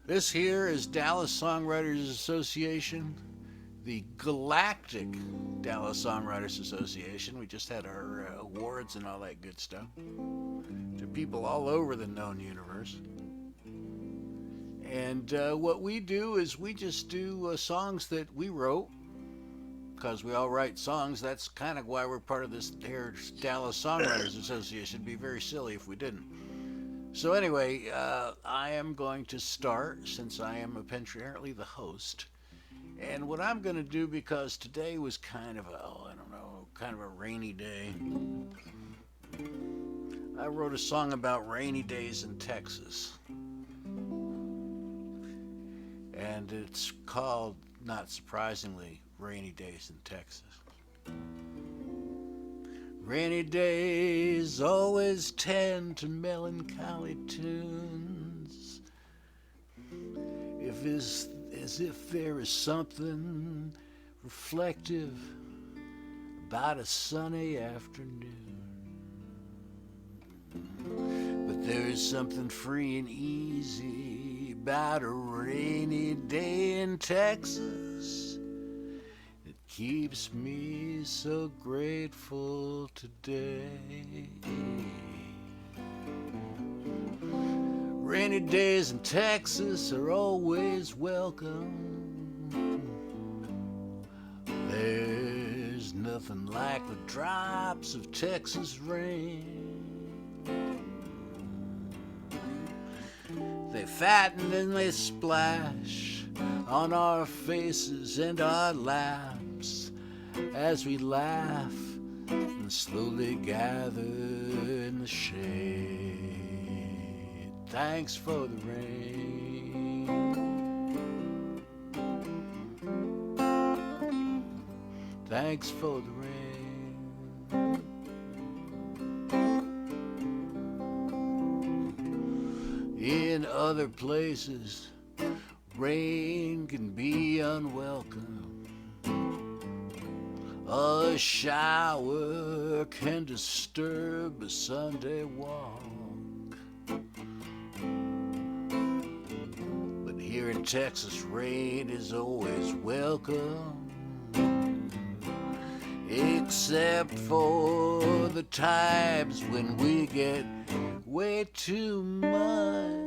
This here is Dallas Songwriters Association, the Galactic Dallas Songwriters Association. We just had our awards and all that good stuff to people all over the known universe. And what we do is we just do songs that we wrote because we all write songs. That's kind of why we're part of this here Dallas Songwriters Association. It'd be very silly if we didn't. So anyway, I am going to start since I am apparently the host. And what I'm going to do, because today was kind of a, oh, I don't know, kind of a rainy day. I wrote a song about rainy days in Texas. And it's called, not surprisingly, Rainy Days in Texas. Rainy days always tend to melancholy tunes. If it's as if there is something reflective about a sunny afternoon. But there is something free and easy about a rainy day in Texas. It keeps me so grateful today. Rainy days in Texas are always welcome. There's nothing like the drops of Texas rain. They fatten and they splash on our faces and our laps as we laugh and slowly gather in the shade. Thanks for the rain. Thanks for the rain. In other places, rain can be unwelcome. A shower can disturb a Sunday walk. But here in Texas, rain is always welcome. Except for the times when we get way too much.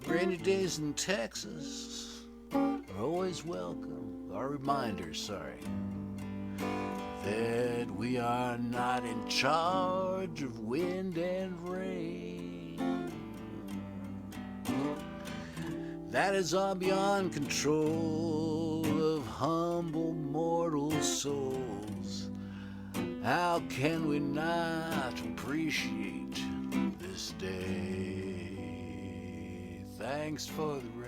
Rainy days in Texas are always welcome. Our reminders, sorry, that we are not in charge of wind and rain. That is all beyond control of humble mortal souls. How can we not appreciate this day? Thanks for the rain.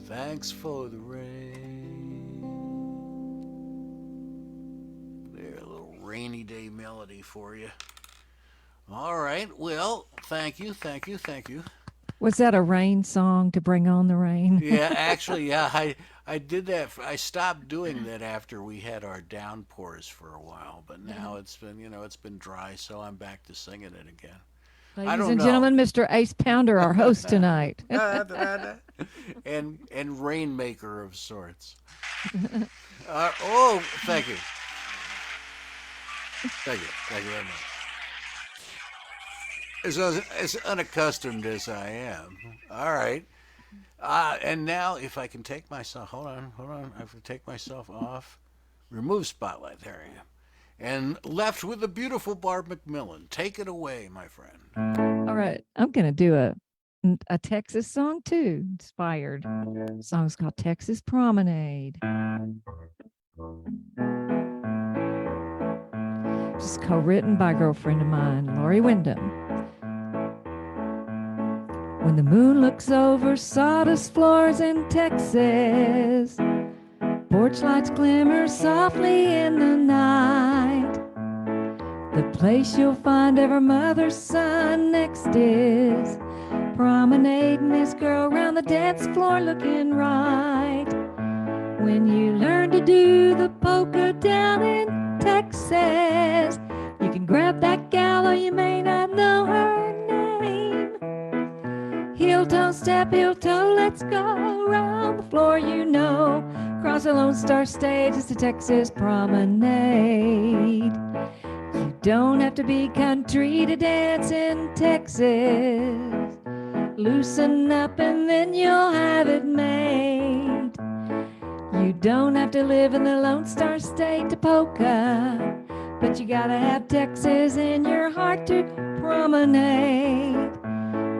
Thanks for the rain. There, a little rainy day melody for you. All right, well, thank you. Was that a rain song to bring on the rain? Yeah, actually, yeah, I did that. I stopped doing that after we had our downpours for a while, but now it's been, it's been dry, so I'm back to singing it again. I Ladies don't and know. gentlemen, Mr. Ace Pounder, our host tonight. and rainmaker of sorts. Oh, thank you very much. As unaccustomed as I am. All right. And now, if I can take myself, hold on. I have to take myself off. Remove spotlight. There I am. And left with the beautiful Barbe McMillen. Take it away, my friend. All right, I'm going to do a Texas song too, inspired. The song's called Texas Promenade. Just co-written by a girlfriend of mine, Lori Wyndham. When the moon looks over sawdust floors in Texas, porch lights glimmer softly in the night. The place you'll find every mother's son next is promenading this girl around the dance floor looking right. When you learn to do the polka down in Texas, Texas. You can grab that gal or you may not know her name. Heel toe, step, heel toe, let's go around the floor, you know. Cross the Lone Star Stage, it's the Texas Promenade. You don't have to be country to dance in Texas. Loosen up and then you'll have it made. You don't have to live in the Lone Star State to polka, but you gotta have Texas in your heart to promenade.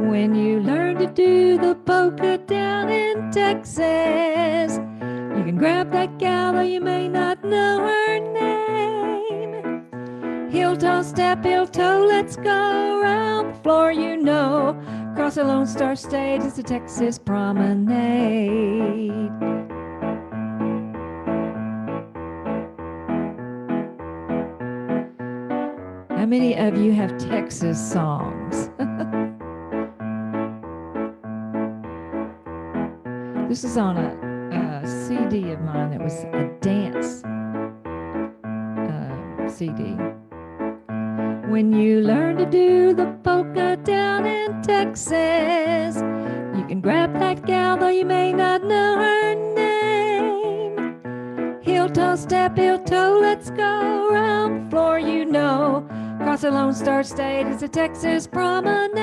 When you learn to do the polka down in Texas, you can grab that gal or you may not know her name. Heel toe, step, heel toe, let's go around the floor, you know. Cross the Lone Star Stage, it's the Texas Promenade. How many of you have Texas songs? This is on a CD of mine that was a dance CD. When you learn to do the polka down in Texas, you can grab that gal though you may not know her name. Heel toe, step, heel toe, let's go around the floor, you know. Cross the Lone Star State, it's a Texas Promenade.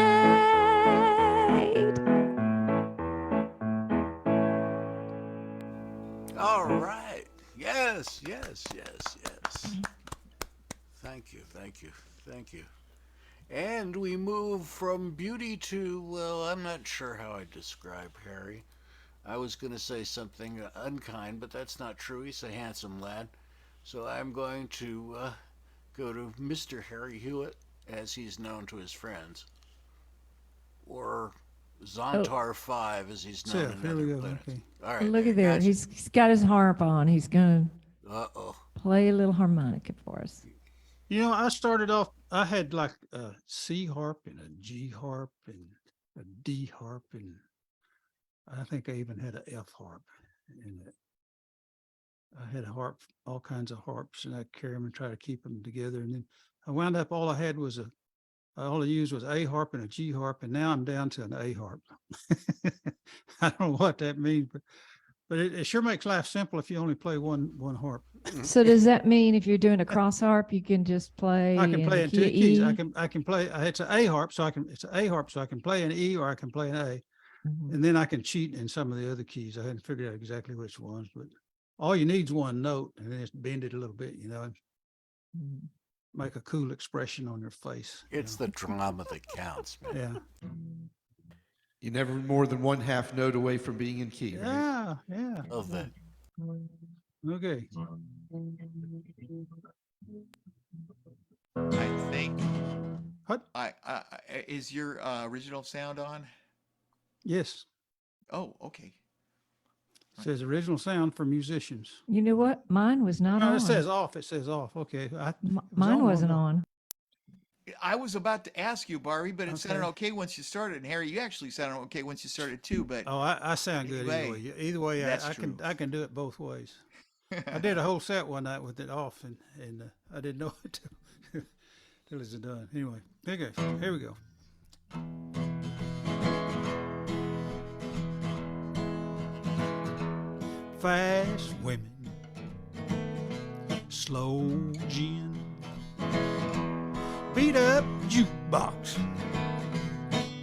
All right. Yes, yes, yes, yes. Thank you, thank you, thank you. And we move from beauty to, well, I'm not sure how I describe Harry. I was going to say something unkind, but that's not true. He's a handsome lad. So I'm going to go to Mr. Harry Hewlett, as he's known to his friends, or Zontar 5, as he's known in other planets. Okay. All right. Look at there. Gotcha. He's got his harp on. He's going to Uh-oh. play a little harmonica for us. You know, I started off, I had like a C harp and a G harp and a D harp, and I think I even had an F harp. And I had a harp, all kinds of harps, and I'd carry them and try to keep them together. And then I wound up, all I had was all I used was a harp and a G harp, and now I'm down to an A harp. I don't know what that means, but it sure makes life simple if you only play one harp. So does that mean if you're doing a cross harp, you can just play? I can play in key two of keys. E? I can play. It's an A harp, so it's an A harp, so I can play an E or I can play an A, Mhm. and then I can cheat in some of the other keys. I hadn't figured out exactly which ones, but all you need is one note, and then just bend it a little bit, and Mhm. make a cool expression on your face. It's the drama that counts, man. Yeah, You're never more than one half note away from being in key. Right? yeah. Love that. Okay. I think. What? Is your original sound on? Yes, Oh, okay. it says original sound for musicians. You know what? Mine was not No, on. it says off. It says off. Okay. Mine on wasn't one. on. I was about to ask you, Barbie, but it sounded Okay. okay once you started. And Harry, you actually sounded okay once you started too. But Oh, I sound good either Anyway, way. Either way, that's I can true. I can do it both ways. I did a whole set one night with it off, and I didn't know it till it's done. Anyway, okay, here we go. Fast women, slow gin, beat up jukebox,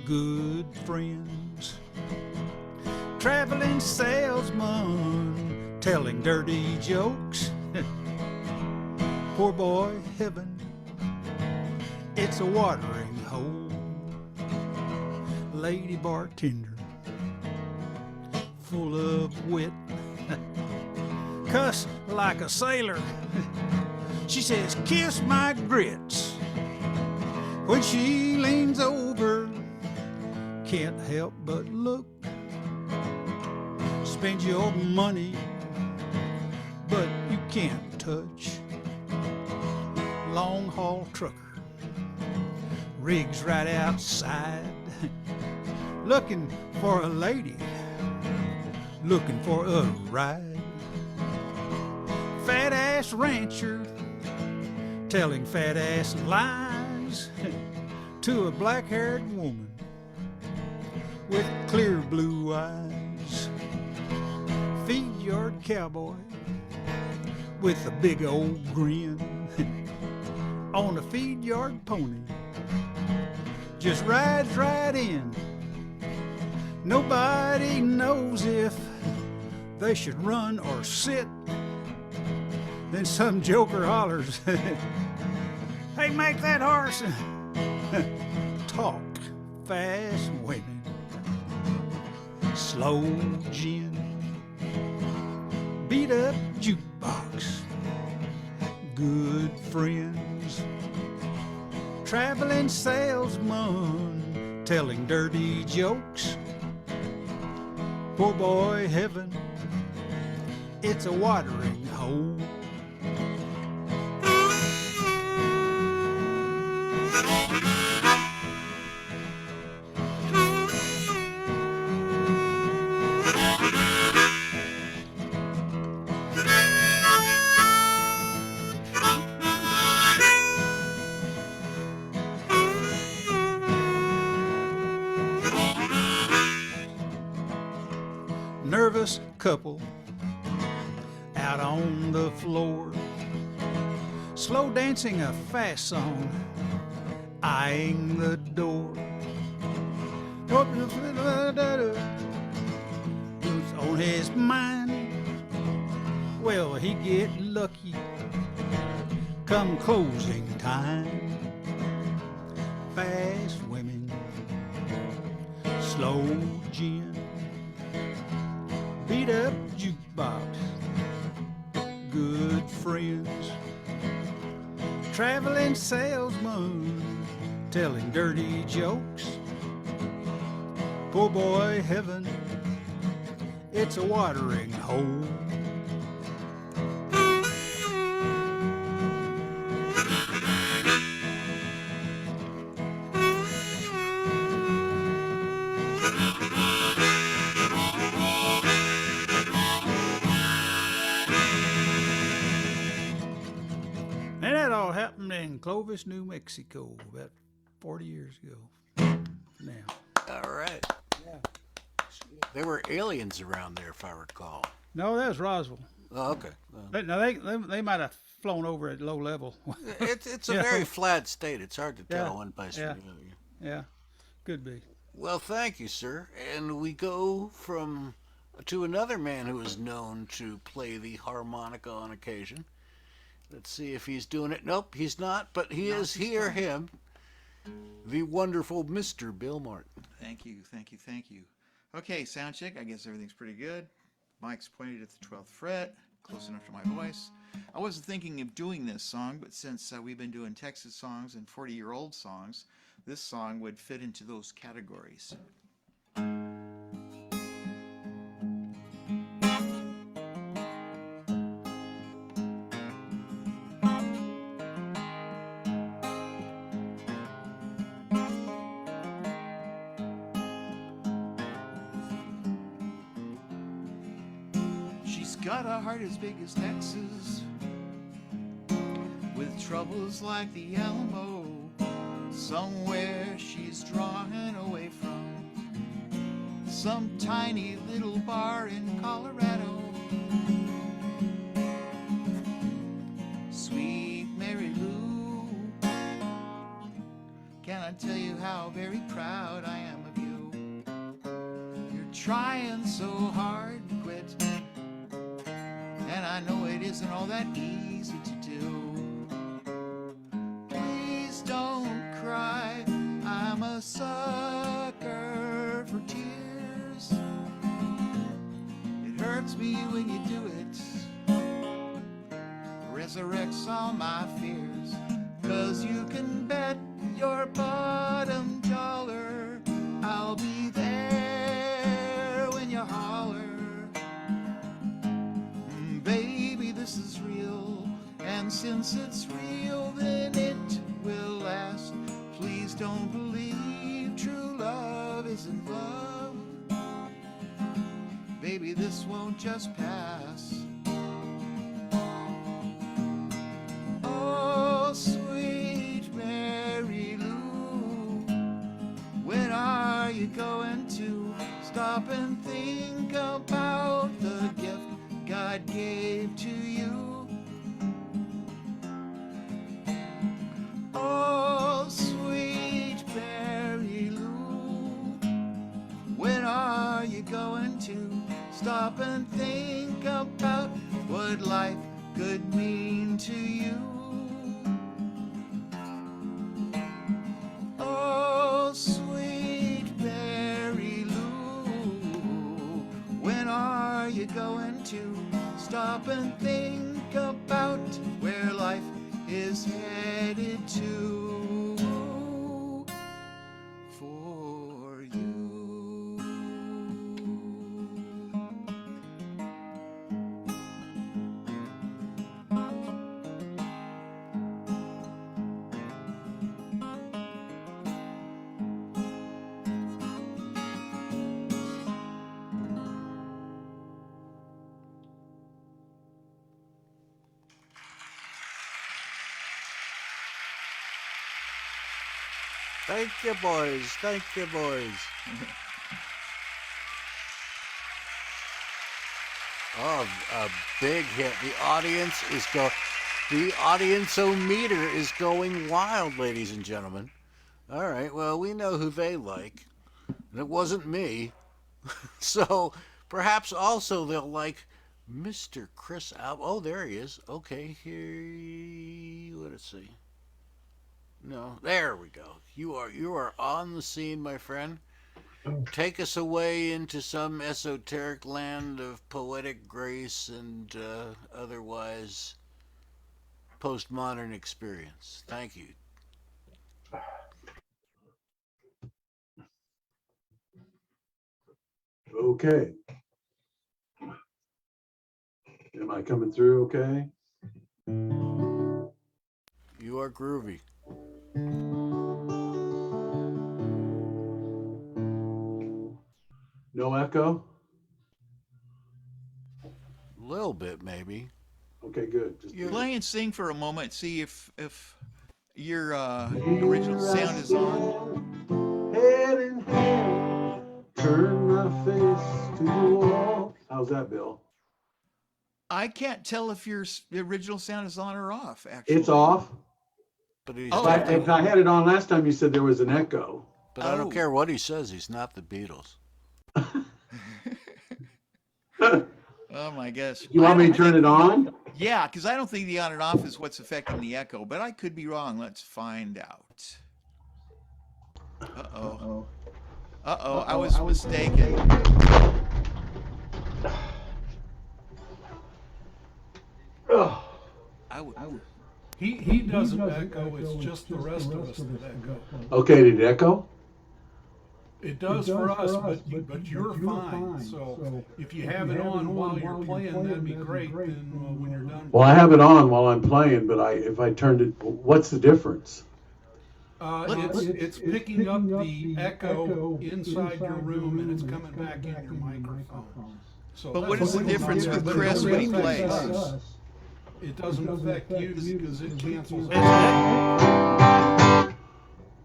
good friends, traveling salesman telling dirty jokes. Poor boy heaven, it's a watering hole. Lady bartender, full of wit, cuss like a sailor. She says, kiss my grits. When she leans over, can't help but look. Spend your money, but you can't touch. Long haul trucker, rigs right outside, looking for a lady, looking for a ride. Fat ass rancher telling fat ass lies to a black-haired woman with clear blue eyes. Feed yard cowboy with a big old grin on a feed yard pony just rides right in. Nobody knows if they should run or sit. Then some joker hollers, hey, make that horse talk fast women, slow gin, beat up jukebox, good friends, traveling salesman telling dirty jokes. Poor boy heaven, it's a watering hole. Nervous couple out on the floor, slow dancing a fast song, eyeing the door. Who's on his mind? Will he get lucky come closing time? Fast women, slow gin, beat up jukebox, good friends, traveling salesman telling dirty jokes. Poor boy heaven, it's a watering hole. And that all happened in Clovis, New Mexico, about 40 years ago now. All right. Yeah. There were aliens around there, if I recall. No, that was Roswell. Oh, okay. Well, They might have flown over at low level. it's a Yeah. very flat state. It's hard to tell Yeah. one place Yeah. from the other. Yeah, could be. Well, thank you, sir. And we go to another man who is known to play the harmonica on occasion. Let's see if he's doing it. Nope, he's not, but he is here, him, the wonderful Mr. Bill Martin. Thank you, thank you, thank you. Okay, sound check. I guess everything's pretty good. Mike's pointed at the 12th fret, close enough to my voice. I wasn't thinking of doing this song, but since we've been doing Texas songs and 40-year-old songs, this song would fit into those categories. She's got a heart as big as Texas, with troubles like the Alamo. Somewhere she's drawing away from some tiny little bar in Colorado. Sweet Mary Lou, can I tell you how very proud I am of you? You're trying so hard to quit, and I know it isn't all that easy to do. Please don't cry, I'm a sucker for tears. It hurts me when you do it, resurrects all my fears. 'Cause you can bet your bottom dollar I'll be there when you holler. Baby, this is real, and since it's real, then it will last. Please don't believe true love isn't love. Baby, this won't just pass. Oh, what life could mean to you. Oh, sweet Mary Lou, when are you going to stop and think about where life is headed to for you? Thank you, boys. Thank you, boys. Oh, a big hit. The audience-o-meter is going wild, ladies and gentlemen. All right, well, we know who they like. And it wasn't me. So perhaps also they'll like Mr. Chris Al. Oh, there he is. Okay, here. Let's see. No, there we go. You are on the scene, my friend. Take us away into some esoteric land of poetic grace and otherwise postmodern experience. Thank you. Okay. Am I coming through okay? You are groovy. No echo? A little bit, maybe. Okay, good. Just Play and sing for a moment. See if your original sound is on. Head in hand, turn my face to the wall. How's that, Bill? I can't tell if your original sound is on or off. Actually, It's off. But he's Oh, If I had it on last time, you said there was an echo. But I don't care what he says. He's not the Beatles. Oh my gosh! You want me to turn it on? Yeah, because I don't think the on and off is what's affecting the echo, but I could be wrong. Let's find out. Uh-oh. Uh-oh, I was mistaken. He doesn't echo, it's just the rest of us that echo. Okay, did it echo? It does for us, but you're fine. So if you have it on while you're playing, that'd be great. Then when you're done, Well, I have it on while I'm playing, but if I turned it, what's the difference? it's picking up the echo inside your room and it's coming back in your microphone. So But what is the difference with Chris when he plays? It doesn't affect you because it cancels out.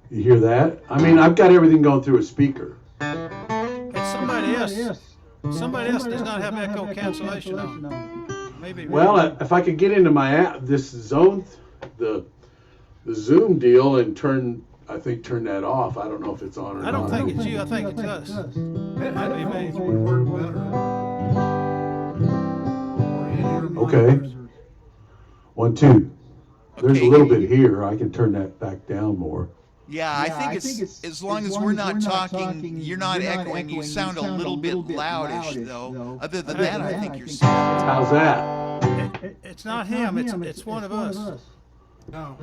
You hear that? I mean, I've got everything going through a speaker. It's somebody else. Somebody else does not have echo cancellation on. Maybe. Well, if I could get into my app, this zone, the Zoom deal, and turn that off. I don't know if it's on or not. I don't think it's you. I think it's us. That might work better. Okay. 1, 2. There's a Okay. little bit here. I can turn that back down more. Yeah, I think it's as long as we're not talking, you're not echoing. You sound a little bit loudish, though. Other than that, I think you're sound. How's that? It's not him. It's one of us. No.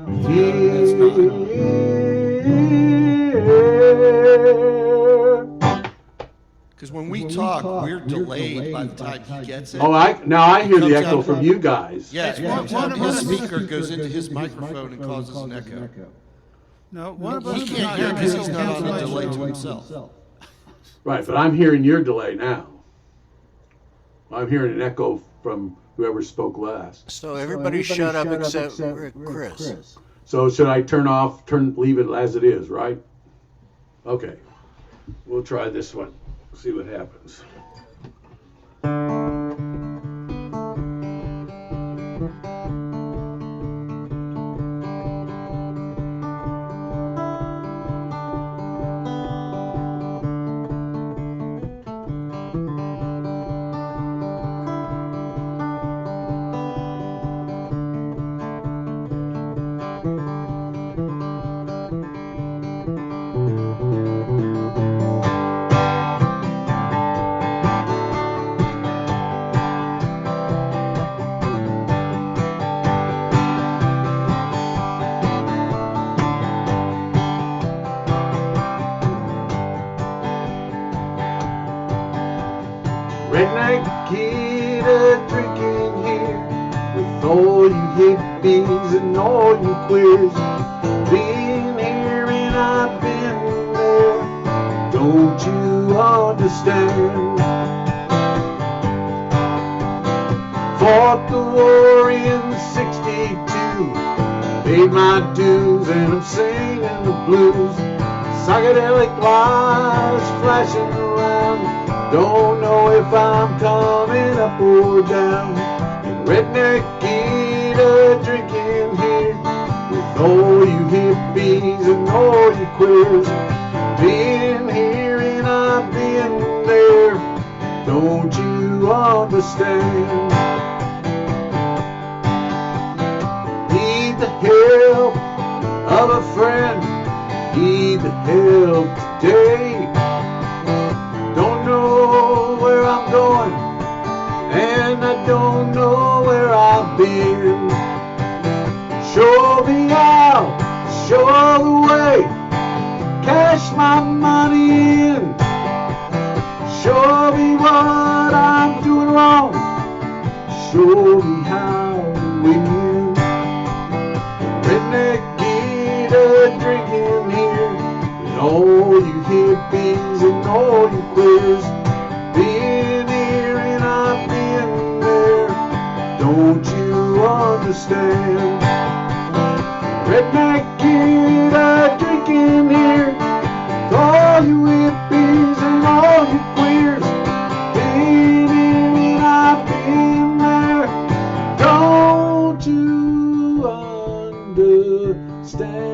Because when we talk, we're delayed by the time he gets it. Oh, now I hear the comes echo out- from you guys. Yeah, It's it one- comes one out, of his us- speaker goes into his microphone and causes an echo. No, one of us He does can't not hear have because echo he's not on the cancellation. delay to himself. Right, but I'm hearing your delay now. I'm hearing an echo from whoever spoke last. So everybody shut up except Chris. So should I leave it as it is, right? Okay. We'll try this one. See what happens. queers. Been here and I've been there. Don't you understand? Fought the war in '62. Paid my dues and I'm singing the blues. Psychedelic lights flashing around. Don't know if I'm coming up or down. And redneck Gita drinking here with all you hippies and all you queers. Been here and I've been there. Don't you understand? Need the help of a friend. Need the help today. Don't know where I'm going, and I don't know where I've been. Show me how, show the way, cash my money in. Show me what I'm doing wrong, show me how to win. Redneck Gita drinking here, and all you hippies and all you queers. Been here and I've been there. Don't you understand? Redneck Gita drinking here, with all you hippies and all you queers. Been here and I've been there. Don't you understand?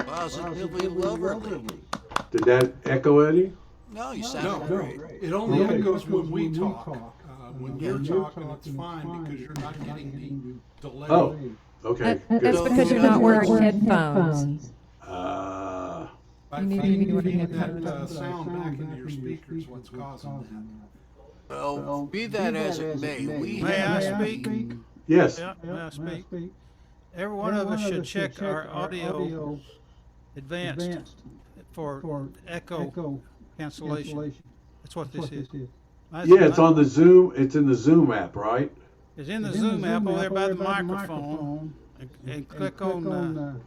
Positively lovely. Did that echo any? No, you No, sounded great. it only echoes when we talk. When you're talking, it's fine because you're not getting the delay. Oh, okay. That's Good. because you're not wearing headphones. By You need to feeding be wearing that sound back into your speakers, what's causing that. Well, be that as it may, we May I have speak? Yes. Yeah, may I speak? Every one of us should check our audio advanced for echo cancellation. That's what this is. Yeah, it's on the Zoom. It's in the Zoom app, right? It's in the Zoom app over there by the microphone, and click on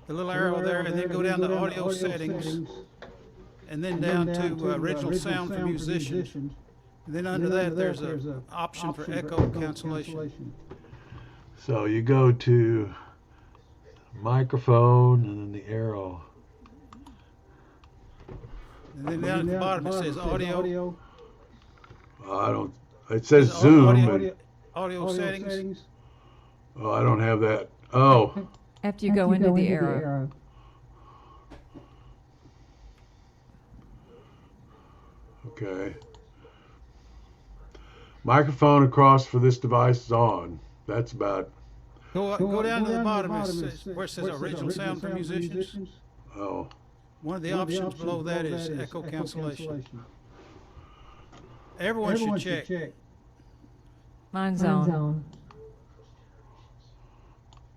the little arrow there, and then go down to audio settings, and then down to original sound for musicians. And then under that, there's an option for echo cancellation. So you go to microphone and then the arrow. And then down at the bottom, it says audio. I don't. It says Zoom. Audio settings. Oh, I don't have that. Oh, After you go into the arrow. okay. Microphone across for this device is on. That's about. Go down to the bottom where it says original sound for musicians. Oh, One of the options below that is echo cancellation. Everyone should check. Mine's on.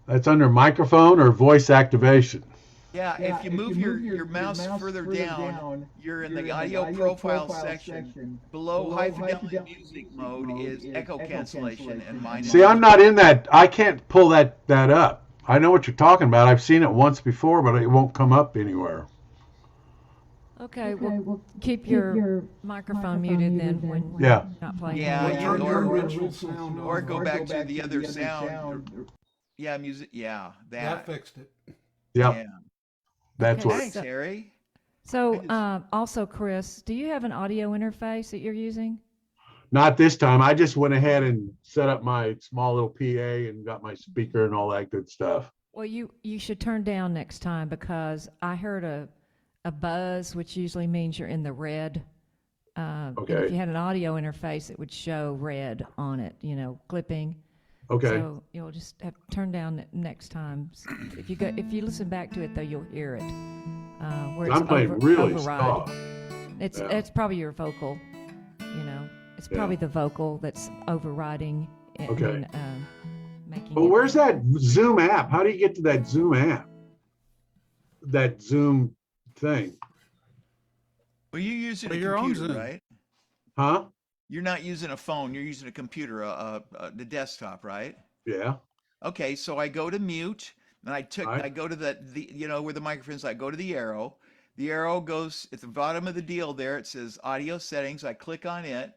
that's under microphone or voice activation. Yeah, if you move your mouse further down, you're in the audio profile section. Below high fidelity music mode is echo cancellation, and mine is. See, I'm not in that. I can't pull that up. I know what you're talking about. I've seen it once before, but it won't come up anywhere. Okay, well, keep your microphone muted then when Yeah. you're not playing. Yeah, Turn you- your or original sound or on. go back to the other sound. Yeah, music. Yeah, That fixed it. Yep. Yeah. That's Okay. what. Thanks, Harry. So, also, Chris, do you have an audio interface that you're using? Not this time. I just went ahead and set up my small little PA and got my speaker and all that good stuff. Well, you should turn down next time because I heard a buzz, which usually means you're in the red. And Okay. if you had an audio interface, it would show red on it, clipping. Okay. So you'll just have to turn down next time. If you listen back to it though, you'll hear it. where it's I'm playing really soft. It's Yeah. it's probably your vocal, it's probably the vocal that's overriding. Okay. Making. But where's that Zoom app? How do you get to that Zoom app? That Zoom thing, Well, you're using a Your own computer, Zoom. right? huh? You're not using a phone. You're using a computer, the desktop, right? Yeah. Okay, so I go to mute, and I Right. go to the where the microphone's. I go to the arrow. The arrow goes at the bottom of the deal there. It says audio settings. I click on it,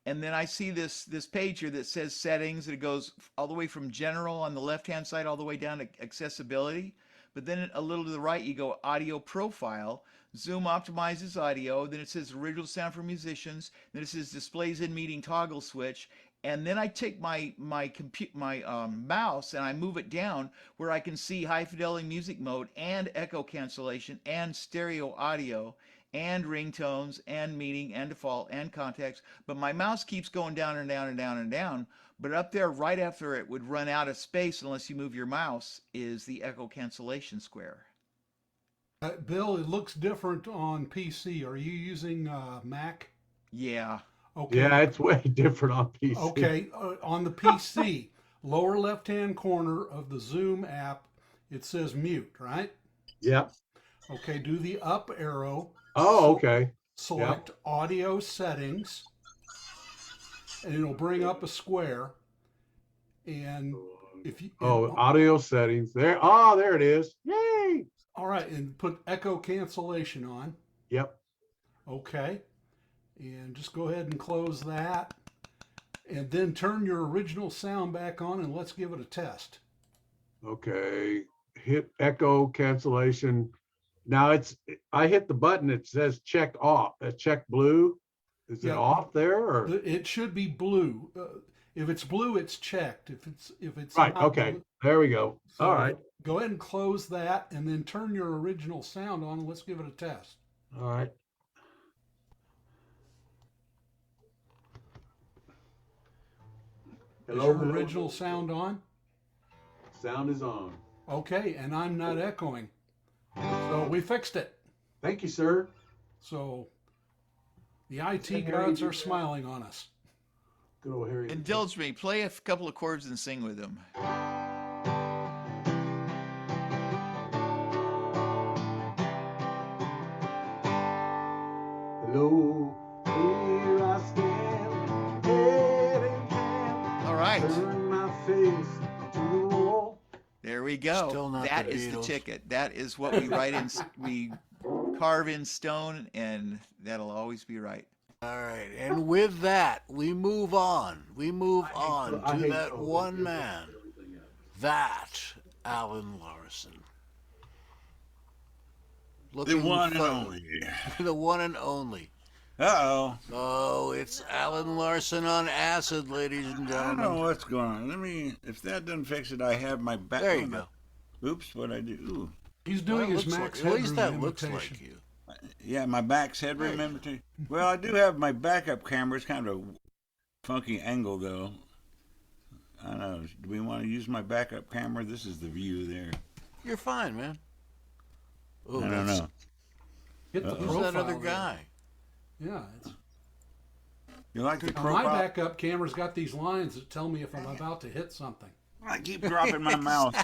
and then I see this page here that says settings, and it goes all the way from general on the left hand side all the way down to accessibility. But then a little to the right, you go audio profile. Zoom optimizes audio. Then it says original sound for musicians. Then it says displays in meeting toggle switch. And then I take my mouse and I move it down where I can see high fidelity music mode and echo cancellation and stereo audio and ringtones and meeting and default and context. But my mouse keeps going down and down and down and down. But up there, right after it would run out of space unless you move your mouse, is the echo cancellation square. Bill, it looks different on PC. Are you using Mac? Yeah. Okay. Yeah, it's way different on PC. Okay, on the PC, lower left-hand corner of the Zoom app, it says mute, right? Yep. Okay, do the up arrow. Oh, okay. Select audio settings, and it'll bring up a square. And if you Audio settings. There. Oh, there it is. Yay. all right, and put echo cancellation on. Yep. Okay, and just go ahead and close that, and then turn your original sound back on, and let's give it a test. Okay. Hit echo cancellation. Now I hit the button. It says check off. Check blue. Is it Yeah. off there or? It should be blue. If it's blue, it's checked. If it's Right. not Okay. blue- There we go. so All right. Go ahead and close that, and then turn your original sound on, and let's give it a test. All right. Is your original sound on? Sound is on. Okay, and I'm not echoing. So we fixed it. Thank you, sir. So the IT gods are smiling on us. Good old Harry. Indulge me. Play a couple of chords and sing with them. Hello, here I stand, head in hand. All right. Turn my face to the wall. There we go. Still not That the is the Beatles. ticket. That is what we write in. We carve in stone, and that'll always be right. All right, and with that, we move on. We move on I to hate that COVID. one man, that Alan Larson. The Looking one and fun- only. the one and only. Uh-oh. Oh, it's Alan Larson on acid, ladies and I don't know gentlemen. what's going on. Let me, if that doesn't fix it, I have my back. There you go. Oops, what'd I do? Ooh. He's Well, doing it his looks Max like- at least Headroom that looks imitation. like you. Yeah, my back's headroom imitation. Well, I do have my backup camera. It's kind of a funky angle, though. I don't know. Do we want to use my backup camera? This is the view there. You're fine, man. Oh, I don't that's- know. Hit the Uh-oh. Who's profile that other there. guy? Yeah. It's, You like the now my profile? backup camera's got these lines that tell me if I'm about to hit something. I keep dropping my mouse.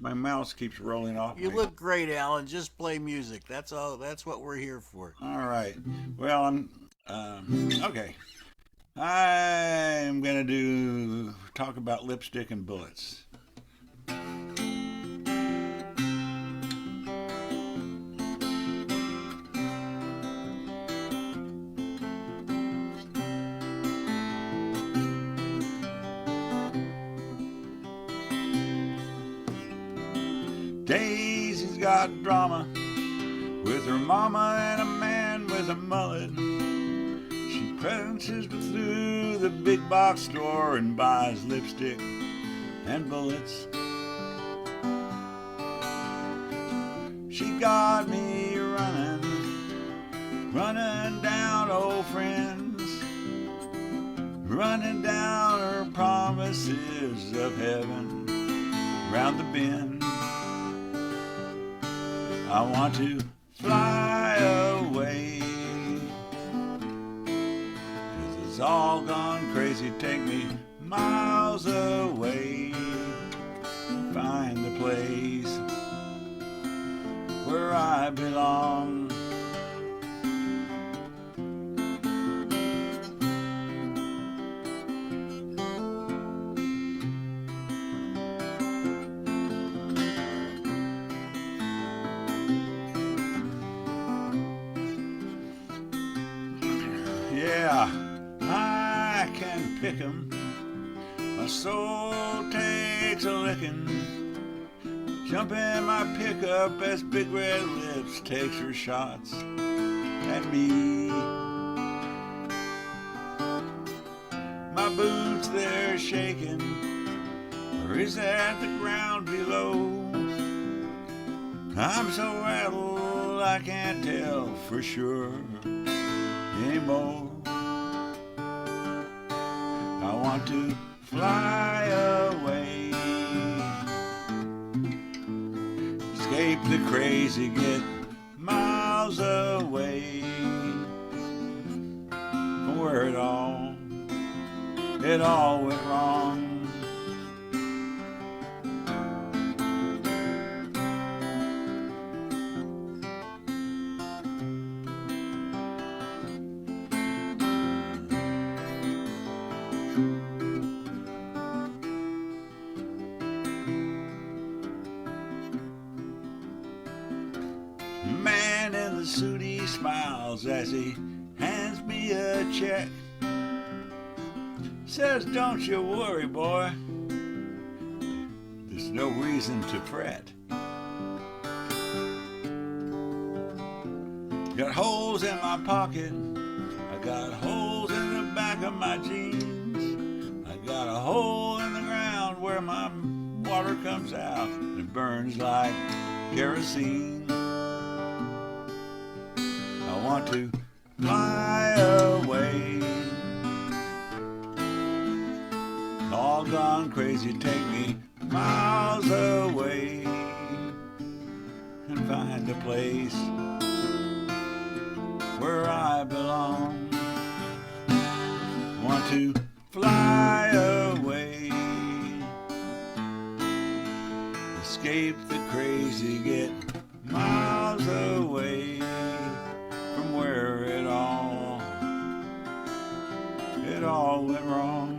My mouse keeps rolling off. You me. look great, Alan. Just play music. That's all. That's what we're here for. All right. Well, I'm okay. I'm gonna talk about lipstick and bullets. Daisy's got drama with her mama and a man with a mullet. She prances through the big box store and buys lipstick and bullets. She got me running down old friends, running down her promises of heaven round the bend. I want to fly away. 'Cause it's all gone crazy, take me miles away. Find a place where I belong. Yeah, I can pick 'em. My soul takes a licking. Jump in my pickup as Big Red Lips takes her shots at me. My boots, they're shaking, or is that the ground below? I'm so rattled I can't tell for sure anymore. I want to fly away, escape the crazy, get miles away from where it all went wrong. Man in the suit, he smiles as he hands me a check. Says, don't you worry, boy, there's no reason to fret. Got holes in my pocket, I got holes in the back of my jeans. I got a hole in the ground where my water comes out and it burns like kerosene. I want to fly away, all gone crazy, take me miles away and find a place where I belong. I want to fly away, escape the crazy, get miles away from where it all went wrong.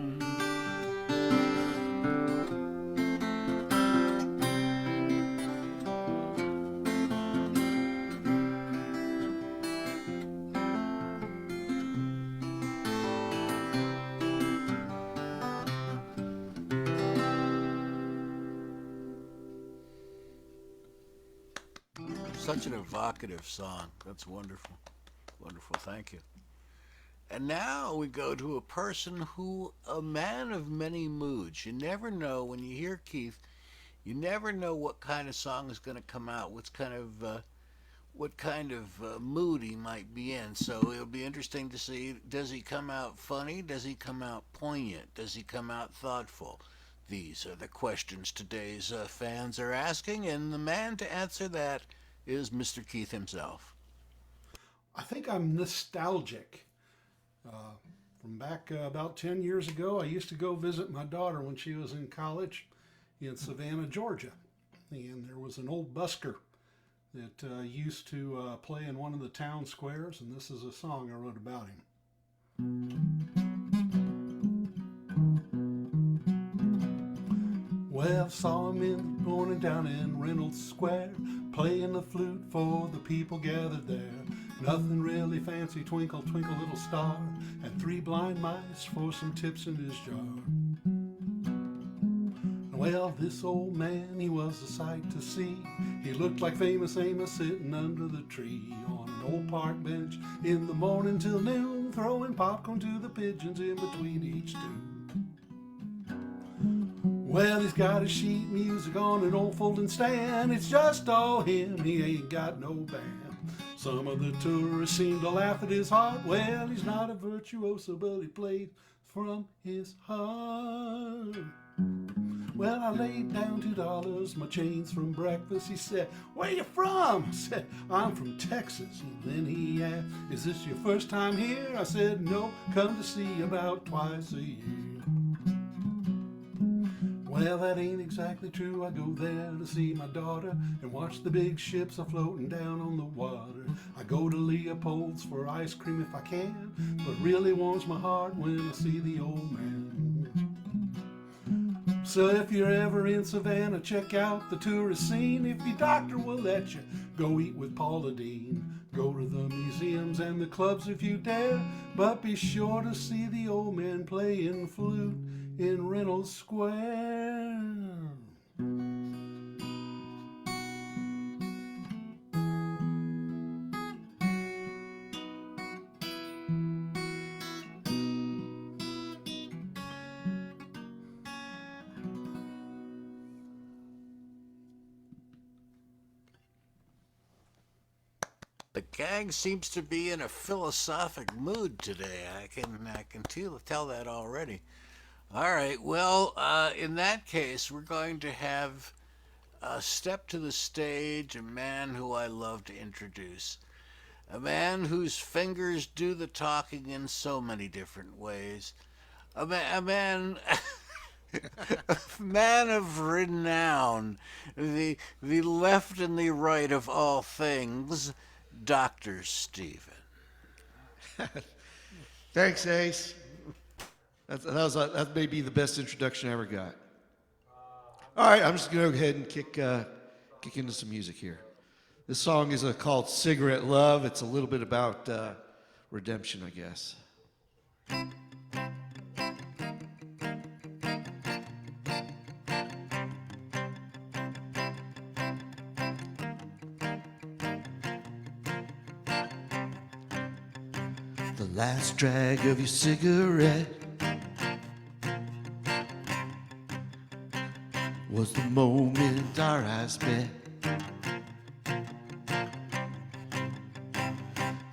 Such an evocative song. That's wonderful. Wonderful. Thank you. And now we go to a person who, a man of many moods. You never know when you hear Keith, you never know what kind of song is going to come out, what kind of mood he might be in. So it'll be interesting to see, does he come out funny? Does he come out poignant? Does he come out thoughtful? These are the questions today's fans are asking, and the man to answer that is Mr. Keith himself. I think I'm nostalgic. From back about 10 years ago, I used to go visit my daughter when she was in college in Savannah, Georgia. And there was an old busker that used to play in one of the town squares, and this is a song I wrote about him. Well, saw him in the morning down in Reynolds Square, playing the flute for the people gathered there. Nothing really fancy, twinkle, twinkle, little star, and 3 blind mice for some tips in his jar. Well, this old man, he was a sight to see. He looked like famous Amos sitting under the tree on an old park bench in the morning till noon, throwing popcorn to the pigeons in between each tune. Well, he's got his sheet music on an old folding stand. It's just all him, he ain't got no band. Some of the tourists seem to laugh at his heart. Well, he's not a virtuoso, but he played from his heart. Well, I laid down $2, my change from breakfast. He said, "Where you from?" I said, "I'm from Texas." And then he asked, "Is this your first time here?" I said, "No, come to see about twice a year." Well, that ain't exactly true. I go there to see my daughter and watch the big ships a floating down on the water. I go to Leopold's for ice cream if I can, but really warms my heart when I see the old man. So if you're ever in Savannah, check out the tourist scene. If your doctor will let you, go eat with Paula Deen. Go to the museums and the clubs if you dare, but be sure to see the old man playing flute in Reynolds Square. The gang seems to be in a philosophic mood today. I can tell that already. All right. Well, in that case, we're going to have step to the stage a man who I love to introduce. A man whose fingers do the talking in so many different ways. A man a man of renown, the left and the right of all things, Dr. Stephen. Thanks, Ace. That may be the best introduction I ever got. All right, I'm just going to go ahead and kick into some music here. This song is called Cigarette Love. It's a little bit about redemption, I guess. The last drag of your cigarette was the moment our eyes met.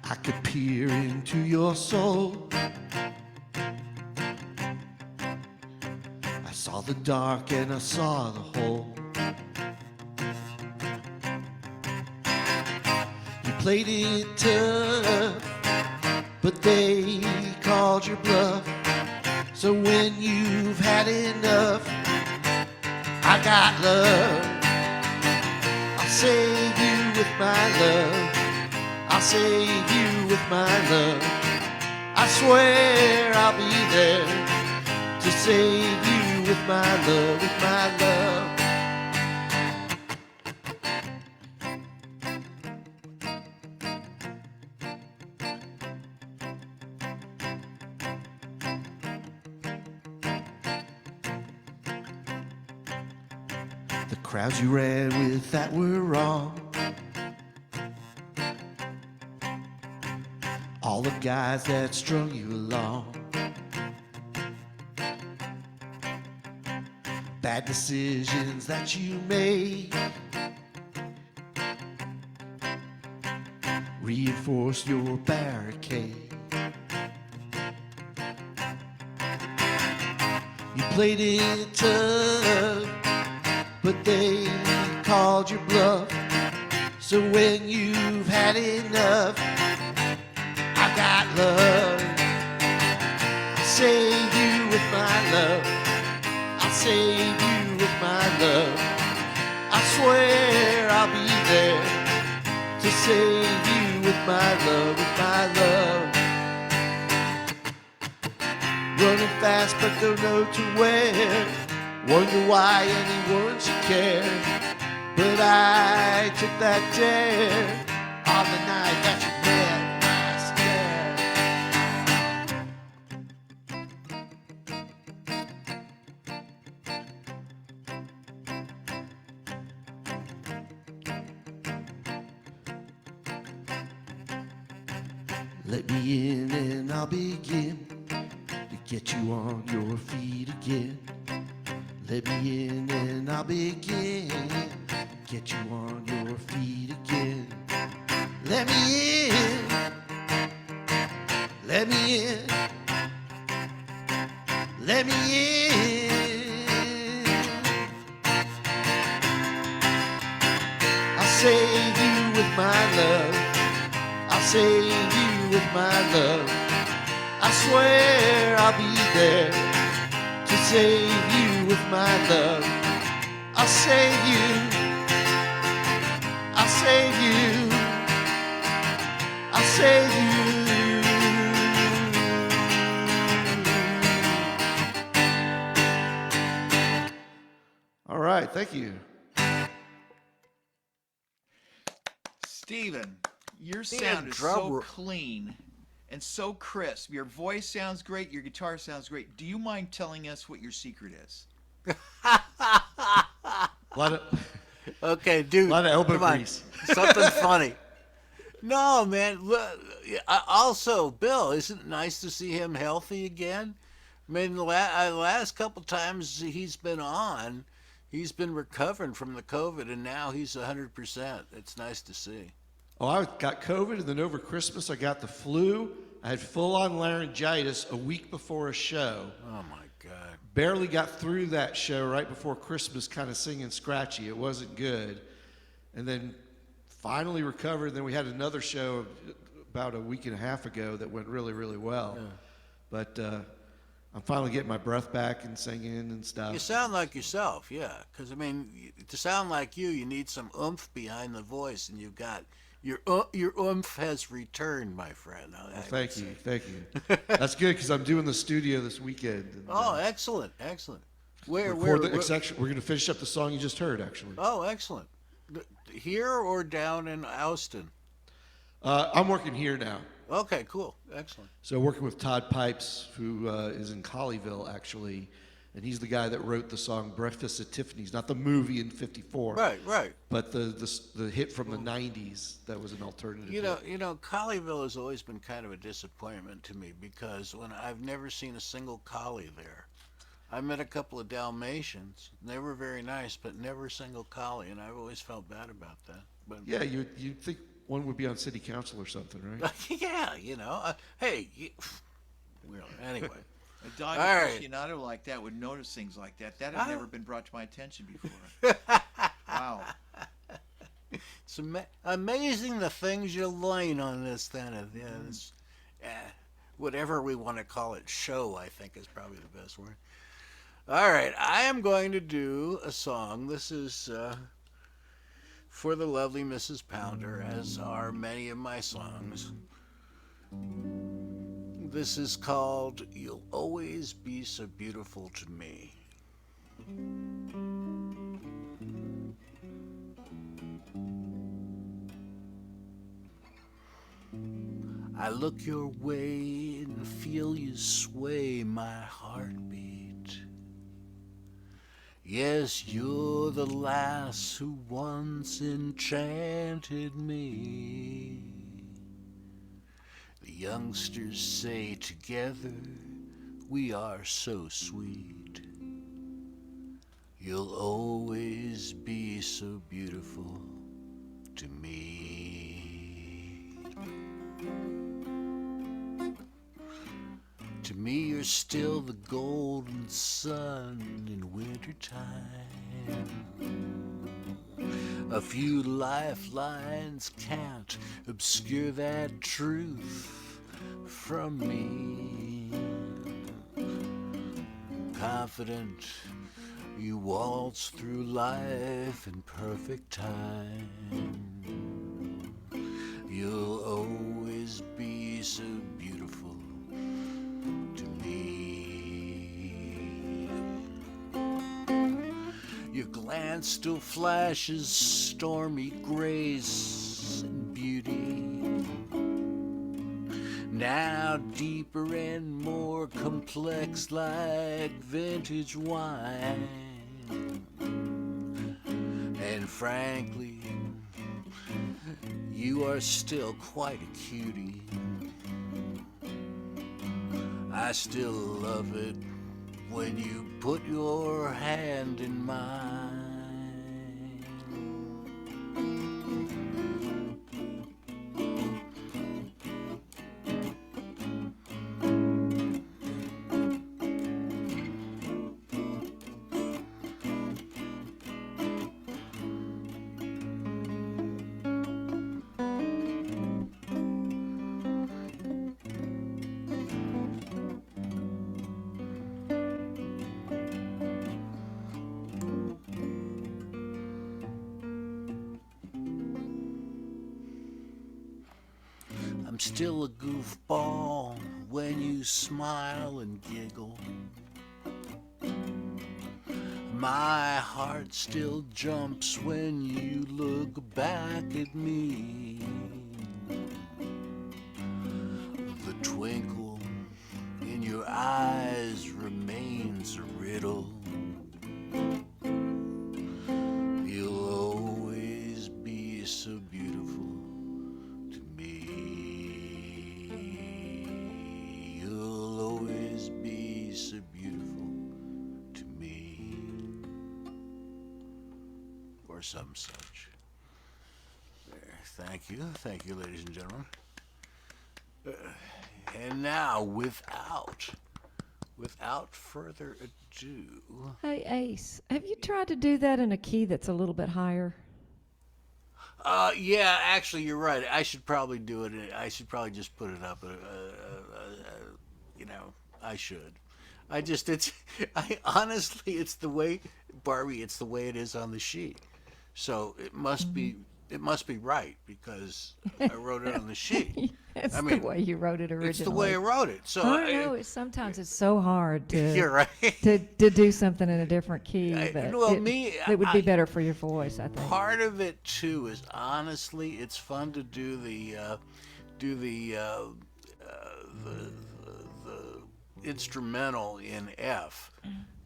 I could peer into your soul. I saw the dark and I saw the whole. You played it tough, but they called your bluff. So when you've had enough, I got love. I'll save you with my love. I'll save you with my love. I swear I'll be there to save you with my love, with my love. The crowds you ran with that were wrong. All the guys that strung you along. Bad decisions that you made reinforced your barricade. You played it tough, but they called your bluff. So when you've had enough, I got love. I'll save you with my love. I'll save you with my love. I swear I'll be there to save you with my love, with my love. Running fast but don't know to where. Wonder why anyone should care. But I took that dare on the night that you met my stare. Let me in and I'll begin to get you on your feet again. Let me in and I'll begin to get you on your feet again. Let me in, let me in. let me in. I'll save you with my love. I'll save you with my love. I swear I'll be there to save you with my love. I'll save you. I'll save you. I'll save you. All right, thank you. Steven, your See, sound a is drum so ro- clean and so crisp. Your voice sounds great. Your guitar sounds great. Do you mind telling us what your secret is? Okay, dude. A lot of elbow come on. grease. Something funny. No, man. Also, Bill, isn't it nice to see him healthy again? I mean, the last couple times he's been on, he's been recovering from the COVID, and now he's 100%. It's nice to see. Oh, I got COVID, and then over Christmas I got the flu. I had full-on laryngitis a week before a show. Oh, my God. Barely got through that show right before Christmas, kind of singing scratchy. It wasn't good. And then finally recovered. Then we had another show about a week and a half ago that went really, really well. Yeah. But I'm finally getting my breath back and singing and stuff. You sound like yourself, yeah. Because, I mean, to sound like you need some oomph behind the voice, and you've got your oomph has returned, my friend. Well, thank you. That's good because I'm doing the studio this weekend. And, excellent. Where we're going to finish up the song you just heard, actually. Oh, excellent. Here or down in Austin? I'm working here now. Okay, cool. Excellent. So working with Todd Pipes, who is in Colleyville, actually, and he's the guy that wrote the song Breakfast at Tiffany's, not the movie in '54. Right. But the hit from the 90s that was an alternative. You know, Colleyville has always been kind of a disappointment to me because I've never seen a single collie there. I met a couple of Dalmatians. They were very nice, but never a single collie, and I've always felt bad about that. But yeah, you'd think one would be on city council or something, right? Yeah, hey, anyway. A dog aficionado like that would notice things like that. That had never been brought to my attention before. Wow. It's amazing the things you learn on this whatever we want to call it, show, I think is probably the best word. All right, I am going to do a song. This is for the lovely Mrs. Pounder, as are many of my songs. This is called You'll Always Be So Beautiful to Me. I look your way and feel you sway my heartbeat. Yes, you're the lass who once enchanted me. The youngsters say together we are so sweet. You'll always be so beautiful to me. To me, you're still the golden sun in wintertime. A few lifelines can't obscure that truth from me. Confident, you waltz through life in perfect time. You'll always be so beautiful to me. Your glance still flashes stormy grace and beauty. Now deeper and more complex like vintage wine. And frankly, you are still quite a cutie. I still love it when you put your hand in mine. still a goofball when you smile and giggle. My heart still jumps when you look back at me. The twinkle in your eyes remains a riddle. You'll always be so beautiful to me. You'll always be so beautiful to me. Or some such. There. Thank you, ladies and gentlemen. And now, without further ado. Hey, Ace, have you tried to do that in a key that's a little bit higher? Yeah, actually, you're right. I should probably do it. I should probably just put it up. I should. Honestly, it's the way, Barbie, it's the way it is on the sheet. So it must be right because I wrote it on the sheet. It's the way you wrote it originally. It's the way I wrote it. So I know sometimes it's so hard to you're right. to do something in a different key, but it would be better for your voice, I think. Part of it too is honestly, it's fun to do the instrumental in F.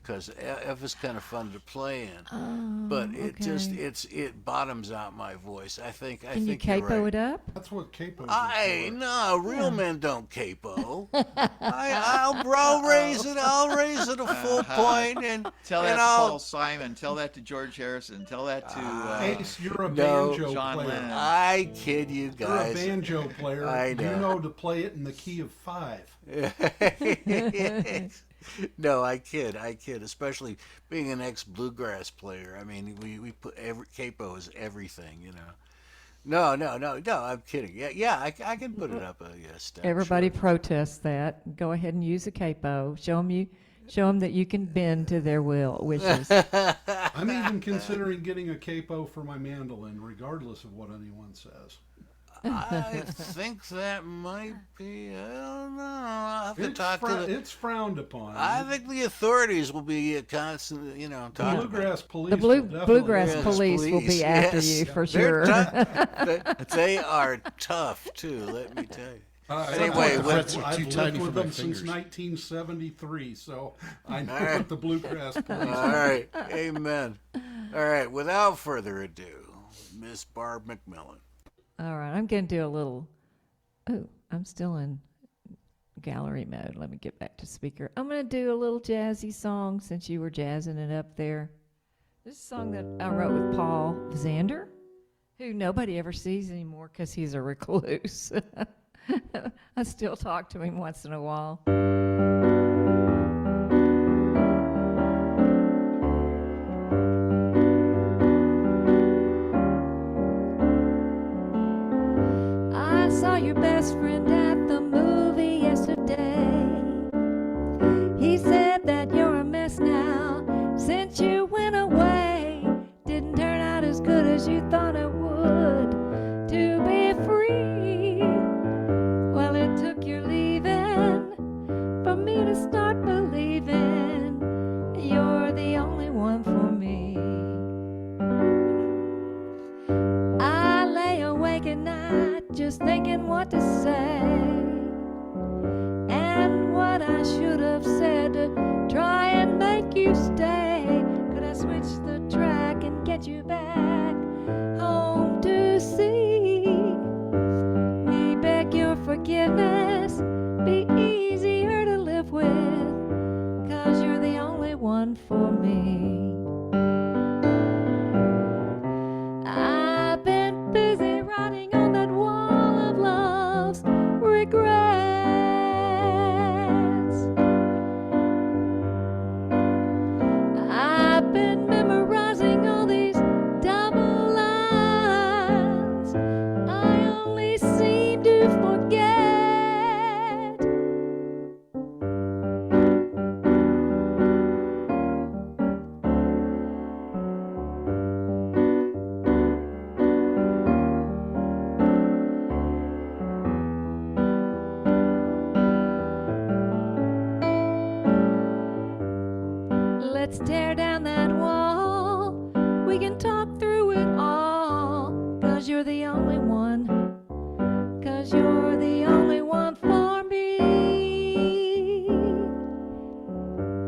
Because F is kind of fun to play in, but it bottoms out my voice. I think. Can you you're capo right. it up? That's what capo is. No, real men don't capo. I'll raise it. I'll raise it a full point and Tell that and to I'll, Paul Simon. Tell that to George Harrison. Tell that to Ace, you're a no, banjo John player. Lennon. I kid you You're guys. a banjo player. I You know. know to play it in the key of 5. No, I kid. Especially being an ex-bluegrass player. I mean, we put capo is everything, you know. No. I'm kidding. Yeah. I can put it up. Yes. Everybody protests that. Go ahead and use a capo. Show them that you can bend to their wishes. I'm even considering getting a capo for my mandolin, regardless of what anyone says. I think that might be. I don't know. I'll have to talk to the. It's frowned upon. I think the authorities will be constant. You know, the talking bluegrass police. The bluegrass Yes, police will be after yes. you for They're sure. they are tough too. Let me tell you. Anyway, the frets are I've too lived tiny with for my them since fingers. 1973, so I know All right. what the bluegrass police. All right. Amen. All right. Without further ado, Miss Barbe McMillen. All right, I'm going to do a little. Oh, I'm still in gallery mode. Let me get back to speaker. I'm going to do a little jazzy song since you were jazzing it up there. This is a song that I wrote with Paul Zander, who nobody ever sees anymore because he's a recluse. I still talk to him once in a while. I saw your best friend at the movie yesterday. He said that you're a mess now since you went away. Didn't turn out as good as you thought it would to be free. Well, it took your leaving for me to start believing you're the only one for me. I lay awake at night just thinking what to say and what I should have said to try and make you stay. Could I switch the track and get you back home to see me beg your forgiveness? Be easier to live with, 'cause you're the only one for me. I've been busy writing on that wall of love's regrets. I've been memorizing all these double lines. I only seem to forget let's tear down that wall. We can talk through it all, 'cause you're the only one. 'Cause you're the only one for me.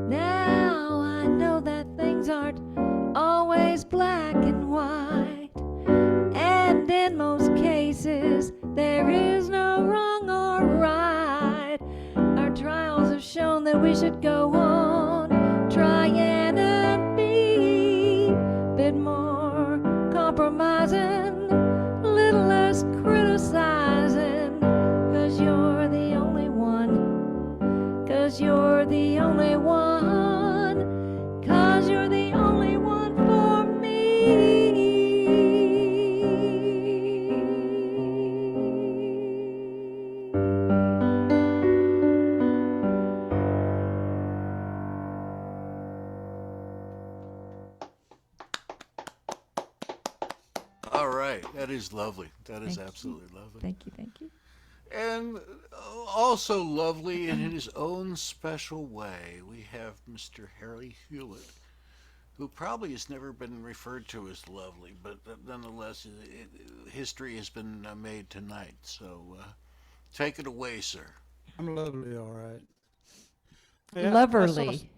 Now I know that things aren't always black and white, and in most cases there is no wrong or right. Our trials have shown that we should go on trying and be a bit more compromising, a little less criticizing. 'Cause you're the only one. 'Cause you're the only one. 'Cause you're the only one for me. All right, that is lovely. That is Thank you. absolutely lovely. Thank you, thank you. And also lovely in his own special way, we have Mr. Harry Hewlett, who probably has never been referred to as lovely, but nonetheless, history has been made tonight. So take it away, sir. I'm lovely, all right. Loverly.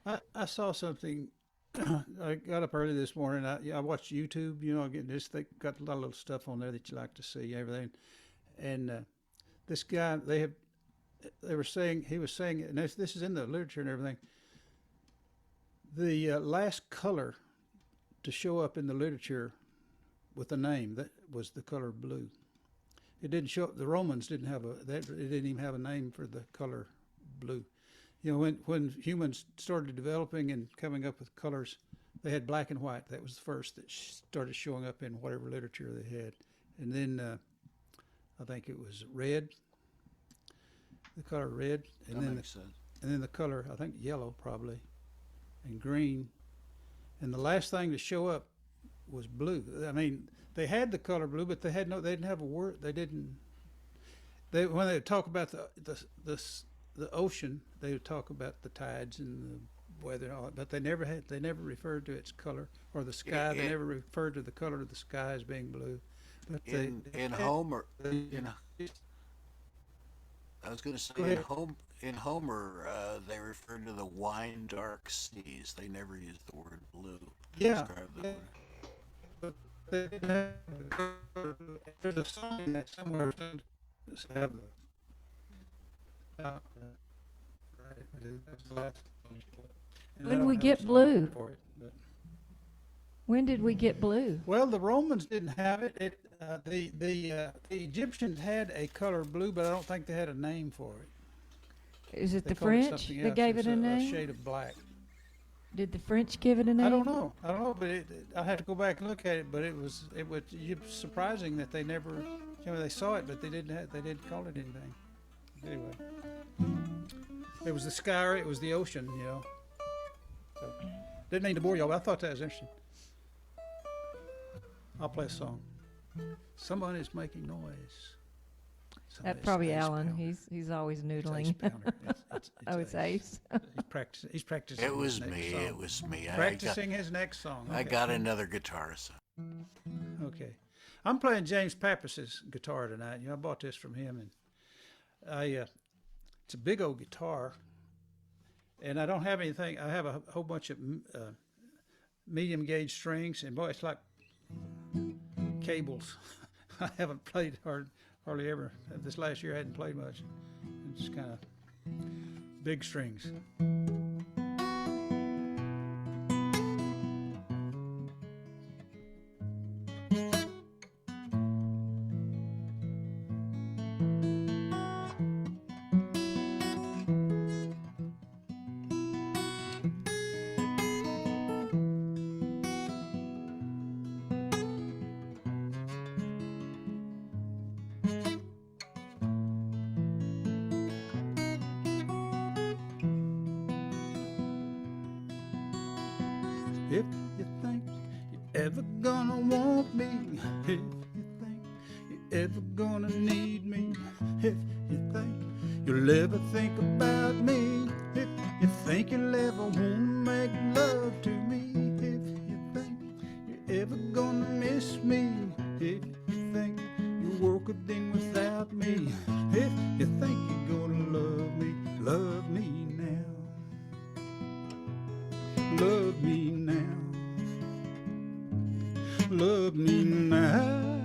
I saw something. I got up early this morning. I watched YouTube. You know, getting this. They got a lot of little stuff on there that you like to see. Everything, and this guy, he was saying, and this is in the literature and everything. The last color to show up in the literature with a name that was the color blue. It didn't show up. The Romans didn't have it didn't even have a name for the color blue. You know, when humans started developing and coming up with colors, they had black and white. That was the first that started showing up in whatever literature they had. And then I think it was red, the color red, and That then makes sense. and then the color, I think yellow probably, and green. And the last thing to show up was blue. I mean, they had the color blue, but they didn't have a word. When they would talk about the ocean, they would talk about the tides and the weather and all that, but they never referred to its color, or the sky. They never referred to the color of the sky as being blue. But I was going to say, in Homer, they referred to the wine dark seas. They never used the word blue to Yeah, describe the yeah. word. But they didn't have there's a song in that somewhere that have right. That's the last one. And I When don't we have a get song blue? for it, but- When did we get blue? Well, the Romans didn't have it. The Egyptians had a color blue, but I don't think they had a name for it. Is it They the called it French something that else. gave It's it a a name? shade of black. Did the French give it a name? I don't know, but I had to go back and look at it. But it was surprising that they never, they saw it, but they didn't call it anything. Anyway, it was the sky, it was the ocean, you know. So, didn't mean to bore y'all, but I thought that was interesting. I'll play a song. Somebody's making noise. That's probably Somebody's Alan. pounding. He's always It's noodling. Ace Pounder. Oh, it's Ace. He's practicing. It was his next me. song. It was me. Practicing his next song. I Okay. got another guitar. So. Okay, I'm playing James Pappas's guitar tonight. You know, I bought this from him, and it's a big old guitar, and I don't have anything. I have a whole bunch of medium gauge strings, and boy, it's like cables. I haven't played hardly ever. This last year I hadn't played much. It's kind of big strings. If you think you're ever gonna want me, if you think you're ever gonna need me, if you think you'll ever think about me, if you think you'll ever wanna make love to me, if you think you're ever gonna miss me, if you think you'll work a thing without me, if you think you're gonna love me now. Love me now. Love me now.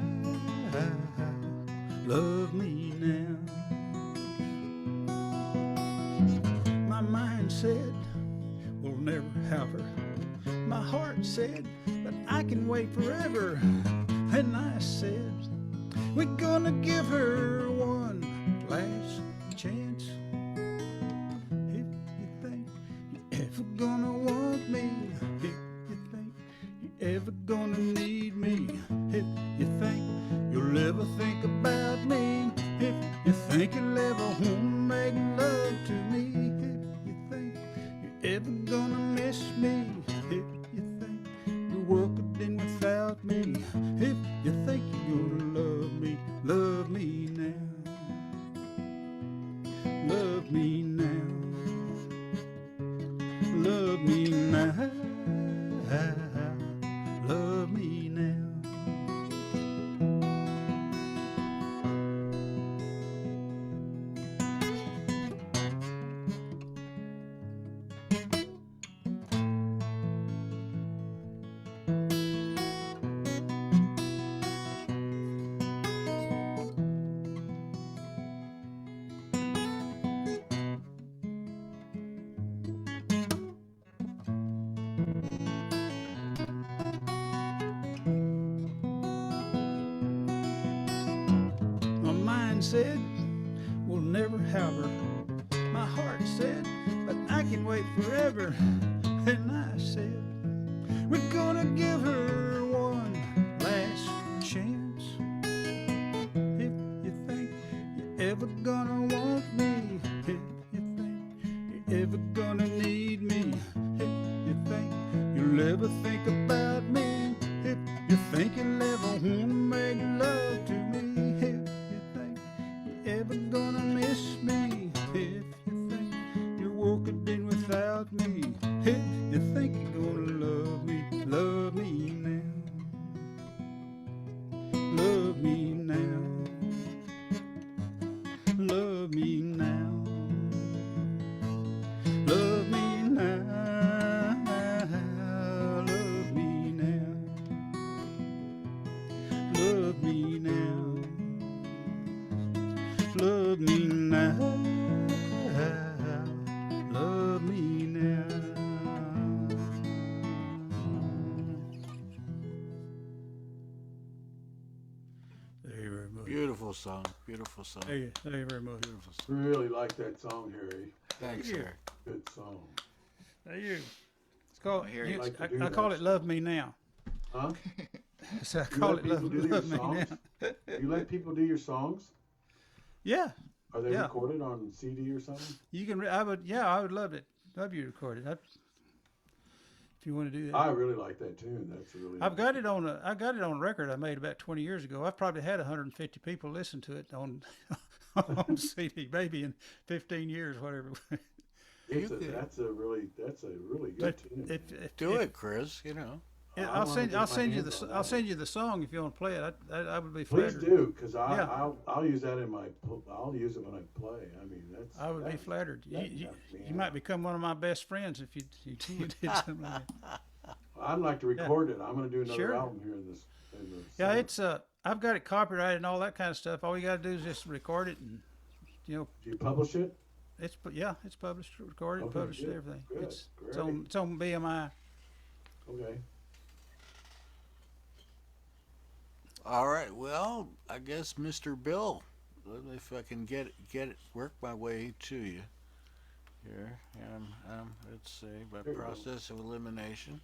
Love me now. My mind said, we'll never have her. My heart said, but I can wait forever. And I said, we're gonna give her one last chance. If you think you're ever gonna want me, if you think you're ever gonna need me, if you think you'll ever think about me, if you think you'll ever wanna make love to me, if you think you're ever gonna miss me, if you think you're working without me, if you think you're gonna love me now. Love me now. Love me now. Love me now. My mind said, we'll never have her. My heart said, but I can wait forever. And I said, we're gonna give her one last chance. If you think you're ever gonna want me, if you think you're ever gonna need me, if you think you'll ever think about me, if you think you'll ever wanna make love to me, if you think you're ever gonna miss me, if you think you're working in without me, if you think you're gonna love me now. Love me now. Love me now. Love me now. Love me now. Love me now. Love me now. Love me now. Thank you very much. Beautiful song. Beautiful song. Thank you very much. Beautiful song. Really like that song, Harry. Thanks, you. Eric. Good song. Thank you. It's called. Here you like to do I call that it "Love Me Now." Huh? So I You call let it people do your "Love Me songs? Now." You let people do your songs? Yeah, Are they Yeah. recorded on CD or something? you can. I would. Yeah, I would love it. Love you to record it. If you want to do that. I really like that tune. That's a really. I've got it on a. I got it on a record I made about 20 years ago. I've probably had 150 people listen to it on on CD, maybe in 15 years, whatever. That's a really good But tune. if Do it, Chris. You know. Yeah, I I'll wanna send. get I'll my send you hands the. on I'll that. send you the song if you want to play it. I would be Please flattered. do, because Yeah. I'll use that in my. I'll use it when I play. I mean, that's. I would be that's- flattered. that You knocks me might out. become one of my best friends if you did something like that. I'd like to record it. I'm going to do another Sure. album here in this. Yeah, summer. it's I've got it copyrighted and all that kind of stuff. All you got to do is just record it, and Do you publish it? it's published, recorded, Okay, published, good, everything. good, It's great. it's on BMI. Okay. All right. Well, I guess Mr. Bill, if I can work my way to you here. Let's see, by There you go. process of elimination,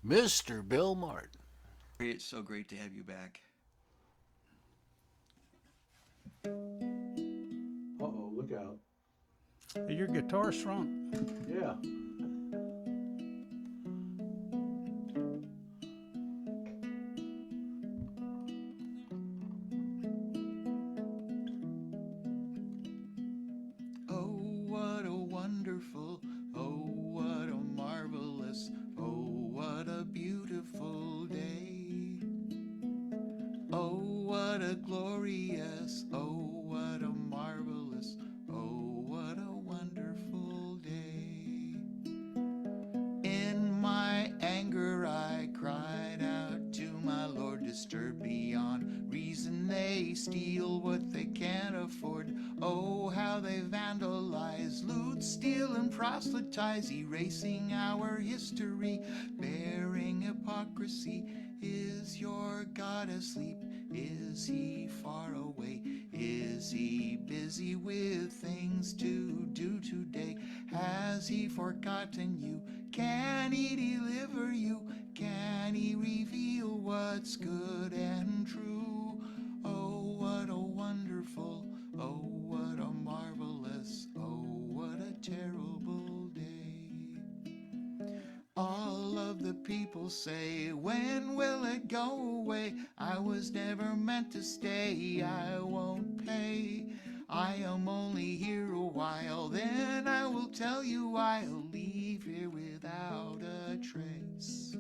Mr. Bill Martin. It's so great to have you back. Uh-oh, look out. Your guitar shrunk. Yeah. Oh, what a wonderful, oh, glorious. Oh, what a marvelous, oh, what a wonderful day. In my anger I cried out to my Lord, disturbed beyond reason. They steal what they can't afford. Oh, how they vandalize, loot, steal, and proselytize, erasing our history, bearing hypocrisy. Is your God asleep? Is he far away? Is he busy with things to do today? Has he forgotten you? Can he deliver you? Can he reveal what's good and true? Oh, what a wonderful, oh, what a marvelous, oh, what a terrible day. All of the people say, when will it go away? I was never meant to stay, I won't pay. I am only here a while, then I will tell you I'll leave here without a trace.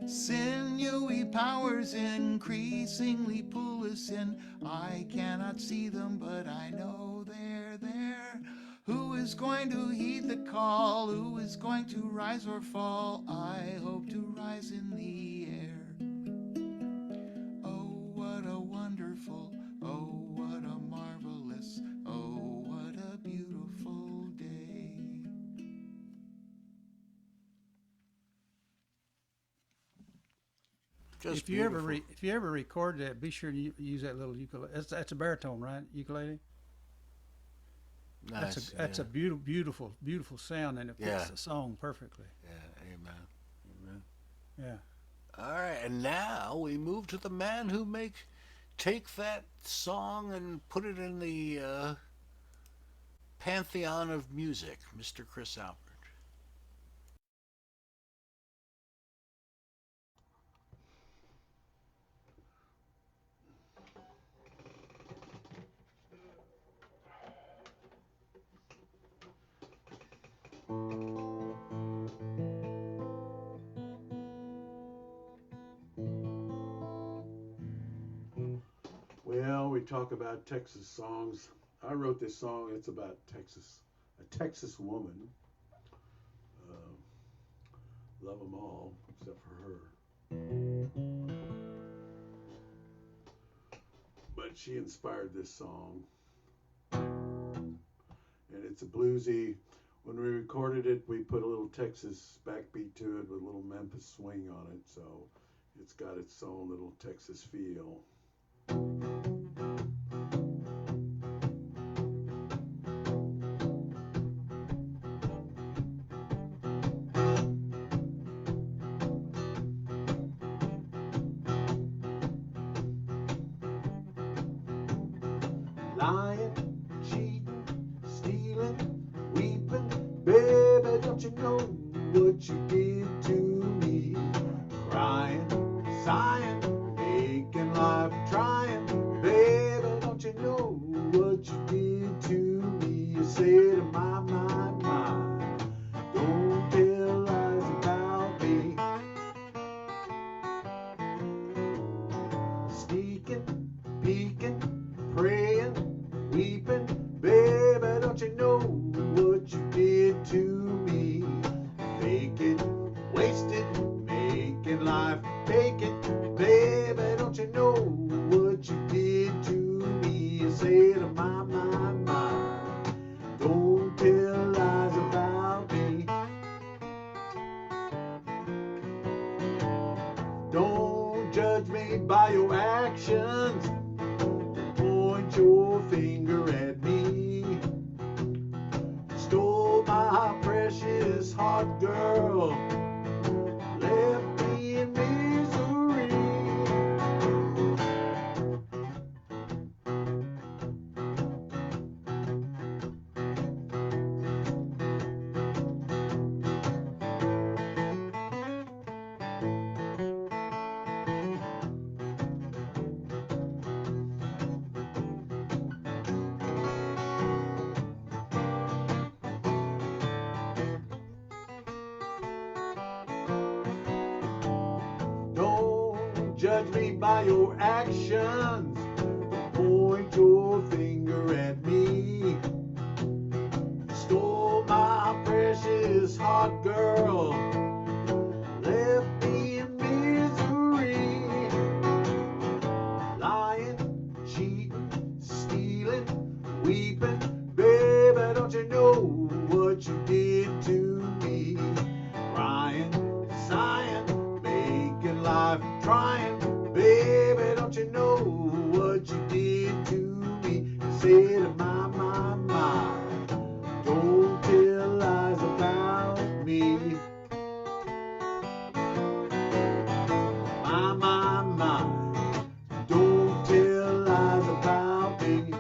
Sinewy powers increasingly pull us in. I cannot see them, but I know they're there. Who is going to heed the call? Who is going to rise or fall? I hope to rise in the air. Oh, what a wonderful, oh, what a marvelous, oh, what a beautiful day. Just If you beautiful. if you ever record that, be sure to use that little ukulele. That's a baritone, right? Ukulele. Nice. That's a beautiful sound, and it fits Yeah. the song perfectly. Yeah, amen. Amen. Yeah. All right, and now we move to the man who take that song and put it in the pantheon of music, Mr. Chris Albert. Well, we talk about Texas songs. I wrote this song. It's about Texas, a Texas woman. Love them all except for her. But she inspired this song, and it's a bluesy. When we recorded it, we put a little Texas backbeat to it with a little Memphis swing on it, so it's got its own little Texas feel. Lying, cheating, stealing, weeping, baby, don't you know what you did to me? Crying, sighing, aching life, trying, baby, don't you know what you did to me? You said, my, don't tell lies about me. Sneaking, peeking, praying, weeping, baby, don't you know what you did to me? Faking, wasted, making life, taking, baby, don't you know what you did to me? You said, my, don't tell lies about me. Don't judge me by your actions. Point your finger at me. Stole my precious heart, girl. Left me in misery. Don't judge me by your actions. point your finger at me. Stole my precious hot girl, left me in misery. Lying, cheating, stealing, weeping, baby, don't you know what you did to me? Crying, sighing, making life trying, baby, don't you know what you did to me? You said, my, don't tell lies about me. My, don't tell lies about me.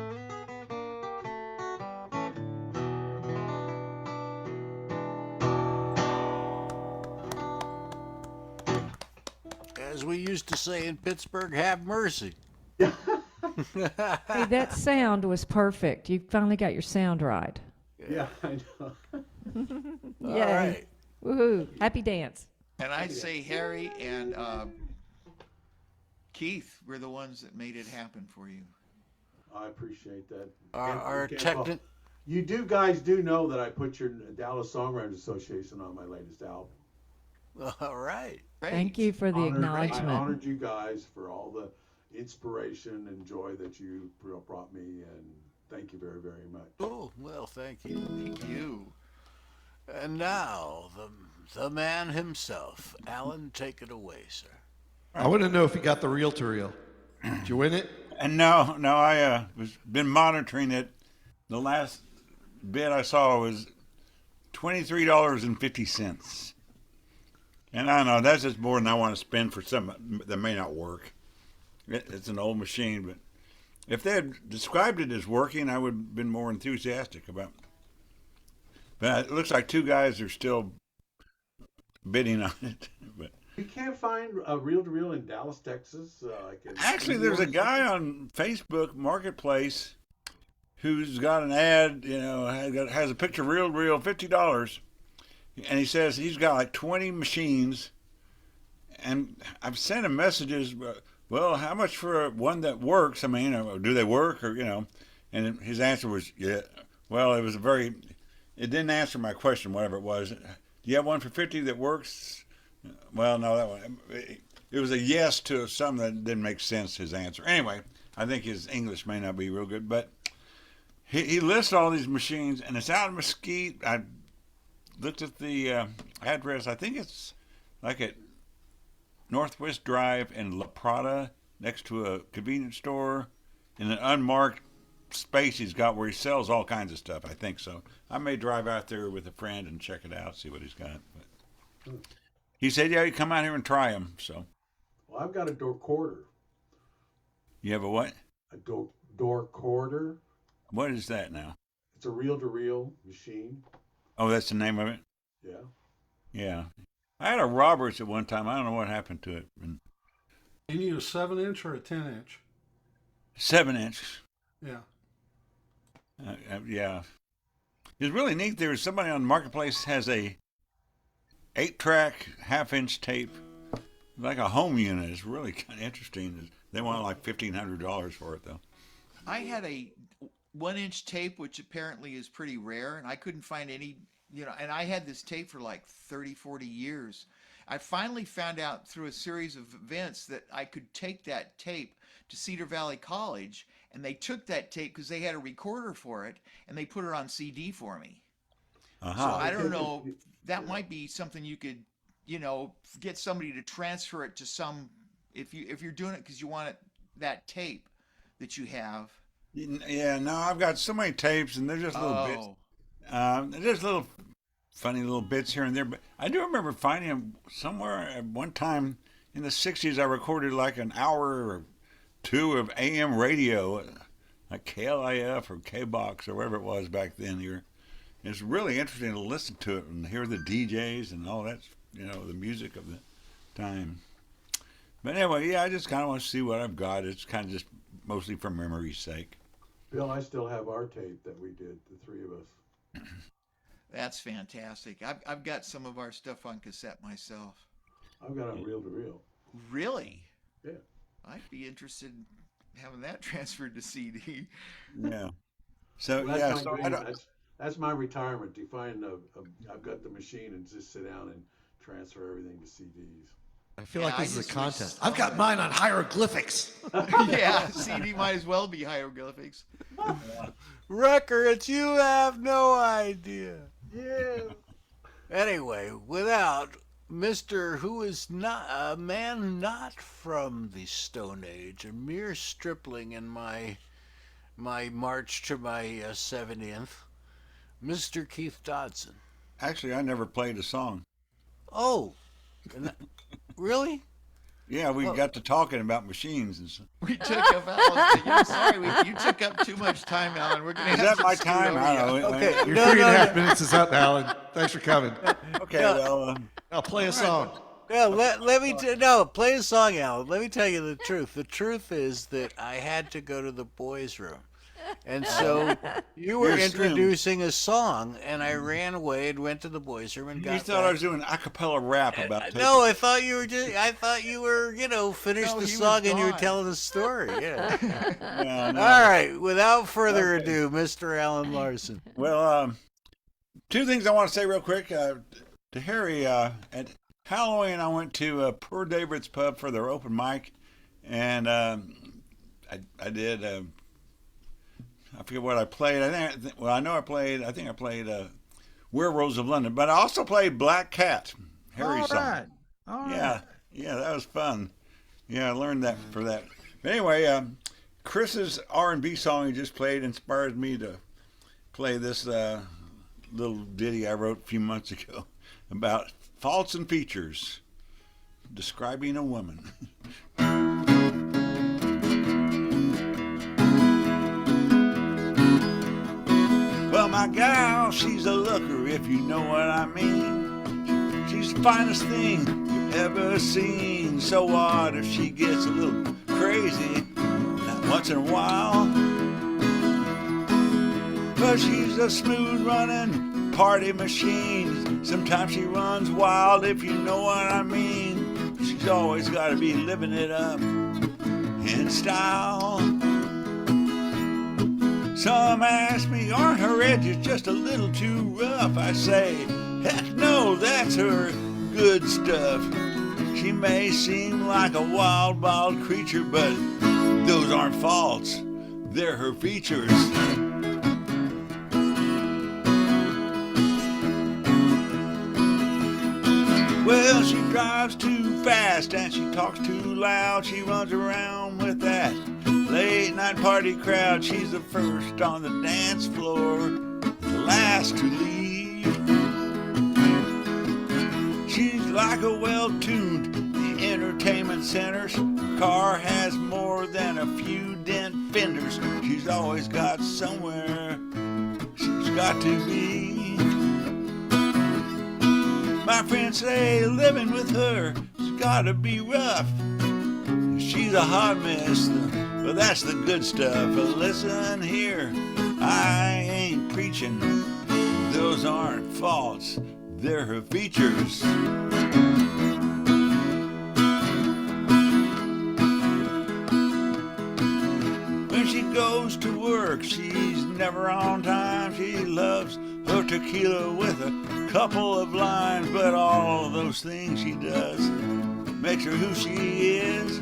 As we used to say in Pittsburgh, have mercy. Hey, that sound was perfect. You finally got your sound right. Yeah, I know. Yay. All right. Woohoo. Happy dance. And I'd say Harry and Keith were the ones that made it happen for you. I appreciate that. Our You can't techni- You guys do know that I put your Dallas Songwriters Association on my latest album. All right. Great. Thank you for the I acknowledgement. honored you guys for all the inspiration and joy that you brought me, and thank you very, very much. Oh, well, thank you. Thank you. And now, the man himself. Alan, take it away, sir. I want to know if you got the reel to reel. Did you win it? And no, I was been monitoring it. The last bid I saw was $23.50. And I know that's just more than I want to spend for something that may not work. It's an old machine, but if they had described it as working, I would have been more enthusiastic about it. But it looks like two guys are still bidding on it. But You can't find a reel to reel in Dallas, Texas. actually, there's a guy on Facebook Marketplace who's got an ad, has a picture of reel to reel, $50. And he says he's got like 20 machines. And I've sent him messages, well, how much for one that works? I mean, do they work or, and his answer was, yeah. Well, it didn't answer my question, whatever it was. Do you have one for 50 that works? Well, no, that one. It was a yes to some that didn't make sense, his answer. Anyway, I think his English may not be real good, but he lists all these machines, and it's out in Mesquite. I looked at the address. I think it's like at Northwest Drive in La Prada, next to a convenience store, in an unmarked space he's got where he sells all kinds of stuff. I think so. I may drive out there with a friend and check it out, see what he's got. But he said, yeah, you come out here and try them. So. Well, I've got a door quarter. You have a what? A door quarter. What is that now? It's a reel to reel machine. Oh, that's the name of it? Yeah. Yeah. I had a Roberts at one time. I don't know what happened to it. Can you use 7-inch or a 10-inch? 7-inch. Yeah. Yeah. It's really neat. There's somebody on the Marketplace has a 8-track half-inch tape, like a home unit. It's really kind of interesting. They want like $1,500 for it, though. I had a 1-inch tape, which apparently is pretty rare, and I couldn't find any, and I had this tape for like 30, 40 years. I finally found out through a series of events that I could take that tape to Cedar Valley College, and they took that tape because they had a recorder for it, and they put it on CD for me. Uh-huh. So I don't know, that might be something you could, get somebody to transfer it to some, if you're doing it because you want it, that tape that you have. Yeah, no, I've got so many tapes, and they're just little bits. They're just little funny little bits here and there. But I do remember finding them somewhere at one time in the 60s. I recorded like an hour or two of AM radio, like KLIF or KBox or whatever it was back then here. It's really interesting to listen to it and hear the DJs and all that, the music of the time. But anyway, yeah, I just kind of want to see what I've got. It's kind of just mostly for memory's sake. Bill, I still have our tape that we did, the three of us. That's fantastic. I've got some of our stuff on cassette myself. I've got a reel to reel. Really? Yeah. I'd be interested having that transferred to CD. Yeah. So Well, yeah, that's my so I dream. don't, That's my retirement, to find I've got the machine and just sit down and transfer everything to CDs. I feel Yeah, like I this is a just wish contest. some I've got of- mine on hieroglyphics. Yeah, CD might as well be hieroglyphics. Records, you have no idea. Yeah. Anyway, without Mr. who is not a man not from the Stone Age, a mere stripling in my march to my 70th, Mr. Keith Dodson. actually I never played a song. Oh, and really? Yeah, we Well- got to talking about machines and stuff. We took up Alan. Sorry, you took up too much time, Alan. We're gonna Is have that my to scoot time? over I you. don't know. Okay. Your No, 3.5 minutes is up, Alan. Thanks for coming. Okay, No. well, I'll play a song. Yeah, let me play a song, Alan. Let me tell you the truth. The truth is that I had to go to the boys' room. And so you were Here's Troum. introducing a song, and I ran away and went to the boys' room and got you thought back. I was doing a cappella rap about No, I thought you were finished No, the he was song and you were gone. telling the story. Yeah. Yeah, no. All right. Without further ado, Mr. Alan Larson. Well, two things I want to say real quick. To Harry, at Halloween, I went to Poor David's Pub for their open mic, and I did. I forget what I played. I think I played Werewolves of London, but I also played Black Cat, Harry's All song. right. All right. Yeah, that was fun. Yeah, I learned that for that. But anyway, Chris's R&B song he just played inspires me to play this little ditty I wrote a few months ago about faults and features, describing a woman. Well, my gal, she's a looker, if you know what I mean. She's the finest thing you've ever seen. So what if she gets a little crazy once in a while? But she's a smooth running party machine. Sometimes she runs wild, if you know what I mean. She's always got to be living it up in style. Some ask me, aren't her edges just a little too rough? I say, heck no, that's her good stuff. She may seem like a wild creature, but those aren't faults, they're her features. Well, she drives too fast and she talks too loud. She runs around with that late night party crowd. She's the first on the dance floor, the last to leave. She's like a well-tuned the entertainment centers. Her car has more than a few dent fenders. She's always got somewhere she's got to be. My friends say living with her's gotta be rough. She's a hot mess, but that's the good stuff. But listen here, I ain't preaching. Those aren't faults, they're her features. When she goes to work, she's never on time. She loves her tequila with a couple of lines, but all of those things she does makes her who she is.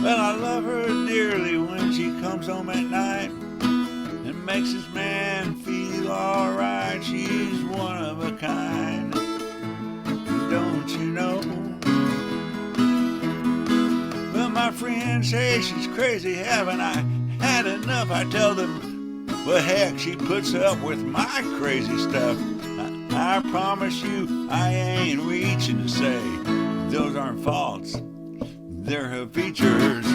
Well, I love her dearly when she comes home at night and makes this man feel alright. She's one of a kind, don't you know? Well, my friends say she's crazy, haven't I had enough? I tell them, well, heck, she puts up with my crazy stuff. I promise you, I ain't reaching to say those aren't faults, they're her features.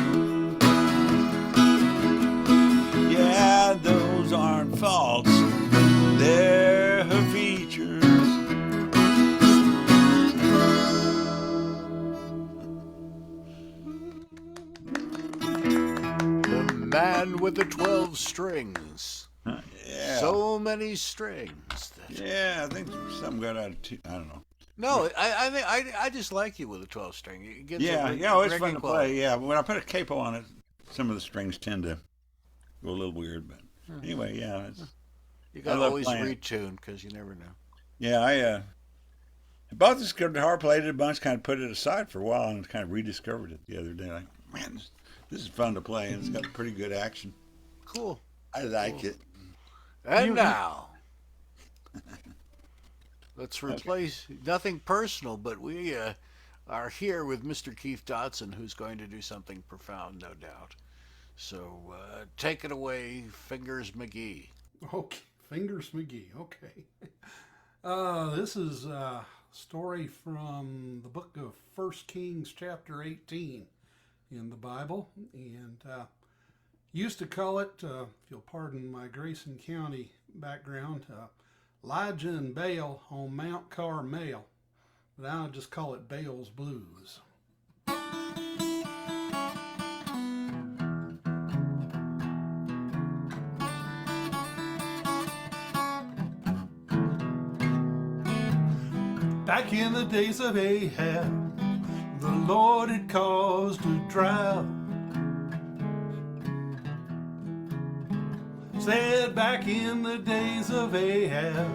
Yeah, those aren't faults, they're her features. The man with the 12 strings. Yeah. So many strings. Yeah, I think something got out of I don't know. No, I think I just like you with a 12 string. It gets Yeah, a yeah, it's reggae fun to quality. play. Yeah, when I put a capo on it, some of the strings tend to go a little weird. But anyway, yeah, You I got to love always playing it. retune because you never know. Yeah, I bought this guitar, played it a bunch, kind of put it aside for a while, and kind of rediscovered it the other day. Like, man, this is fun to play, and it's got pretty good action. Cool. I like it. And now, let's replace nothing personal, but we are here with Mr. Keith Dodson, who's going to do something profound, no doubt. So take it away, Fingers McGee. Okay, Fingers McGee. Okay. This is a story from the book of 1 Kings, chapter 18 in the Bible. And used to call it, if you'll pardon my Grayson County background, Elijah and Baal on Mount Carmel. But I'll just call it Baal's Blues. Back in the days of Ahab, the Lord had caused a drought. Said back in the days of Ahab,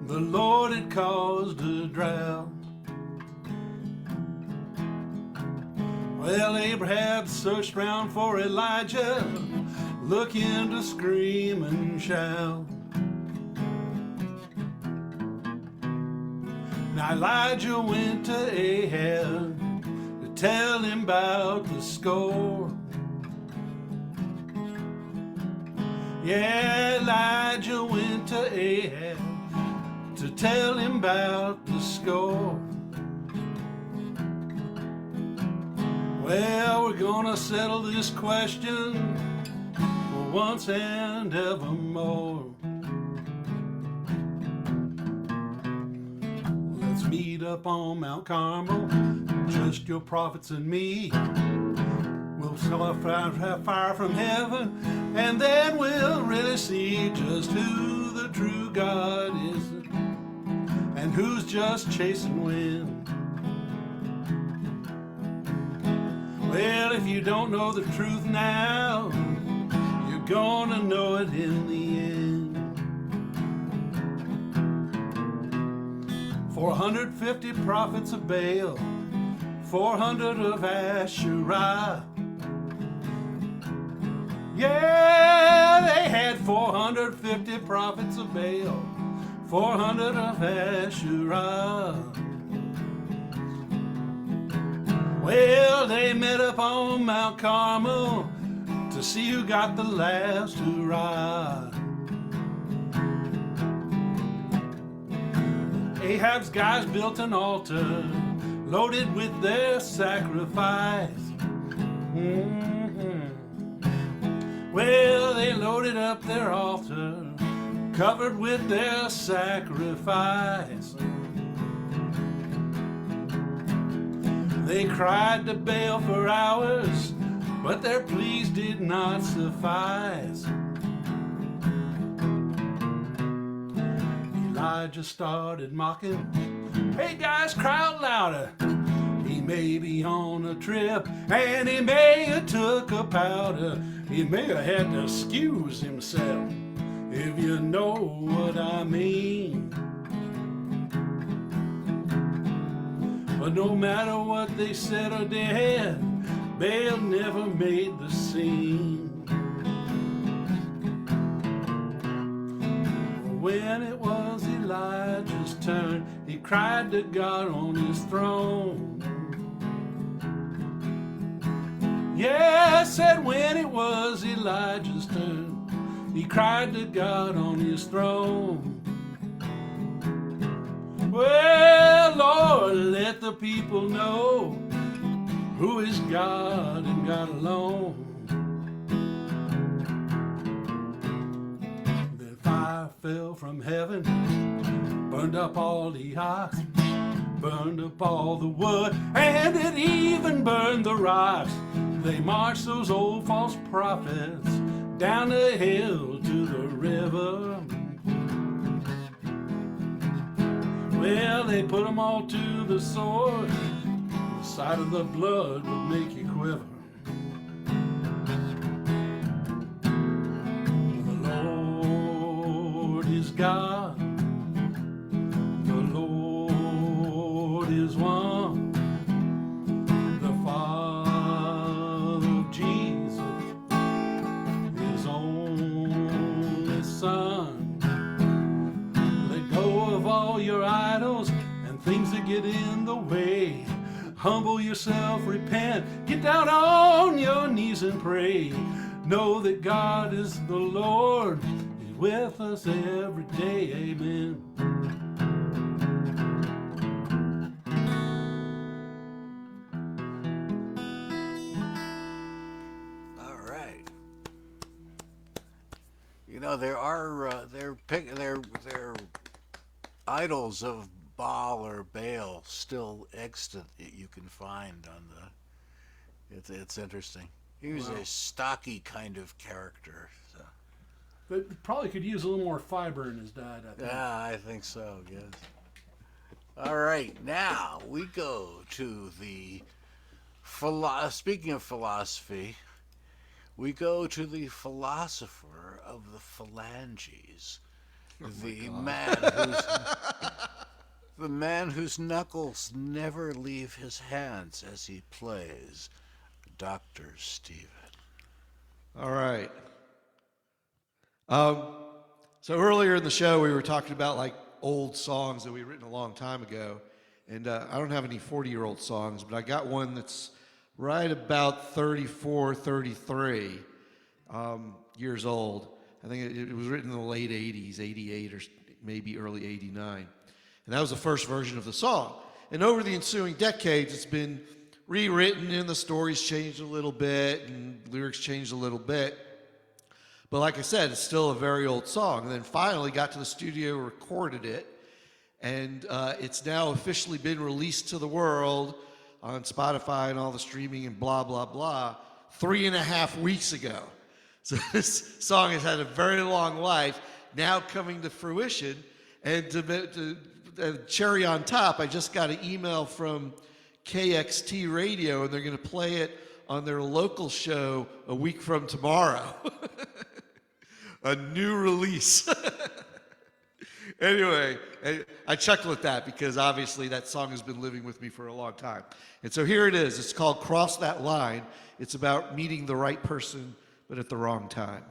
the Lord had caused a drought. Well, Abraham searched round for Elijah, looking to scream and shout. Now Elijah went to Ahab to tell him about the score. Yeah, Elijah went to Ahab to tell him about the score. Well, we're gonna settle this question for once and evermore. Let's meet up on Mount Carmel, just your prophets and me. We'll sell fire from heaven, and then we'll really see just who the true God is and who's just chasing wind. Well, if you don't know the truth now, you're gonna know it in the end. 450 prophets of Baal, 400 of Asherah. Yeah, they had 450 prophets of Baal, 400 of Asherah. Well, they met up on Mount Carmel to see who got the last hurrah. Ahab's guys built an altar loaded with their sacrifice. Well, they loaded up their altar covered with their sacrifice. They cried to Baal for hours, but their pleas did not suffice. Elijah started mocking. Hey guys, cry out louder. He may be on a trip, and he may have took a powder. He may have had to excuse himself, if you know what I mean. But no matter what they said or did, Baal never made the scene. When it was Elijah's turn, he cried to God on his throne. Yeah, I said when it was Elijah's turn, he cried to God on his throne. Well, Lord, let the people know who is God and God alone. Then fire fell from heaven, burned up all the ox, burned up all the wood, and it even burned the rocks. They marched those old false prophets down the hill to the river. Well, they put 'em all to the sword. The sight of the blood would make you quiver. The Lord is God. The Lord is one. The Father of Jesus, His only Son. Let go of all your idols and things that get in the way. Humble yourself, repent, get down on your knees and pray. Know that God is the Lord, He's with us every day. Amen. All right. You know, there are they're idols of Baal or Baal still extant that you can find on the. It's interesting. He was Wow. a stocky kind of character. So. But probably could use a little more fiber in his diet, I think. Yeah, I think so. Yes. All right, now we go to the speaking of philosophy, we go to the philosopher of the phalanges, the man whose knuckles never leave his hands as he plays, Dr. Steven. All right. So earlier in the show, we were talking about like old songs that we'd written a long time ago. And I don't have any 40-year-old songs, but I got one that's right about 34, 33 years old. I think it was written in the late 80s, 88 or maybe early 89. And that was the first version of the song. And over the ensuing decades, it's been rewritten and the stories changed a little bit and lyrics changed a little bit. But like I said, it's still a very old song. And then finally got to the studio, recorded it, and it's now officially been released to the world on Spotify and all the streaming and blah, blah, blah, 3.5 weeks ago. So this song has had a very long life, now coming to fruition. And to cherry on top, I just got an email from KXT Radio, and they're going to play it on their local show a week from tomorrow. A new release. Anyway, I chuckle at that because obviously that song has been living with me for a long time. And so here it is. It's called Cross That Line. It's about meeting the right person, but at the wrong time.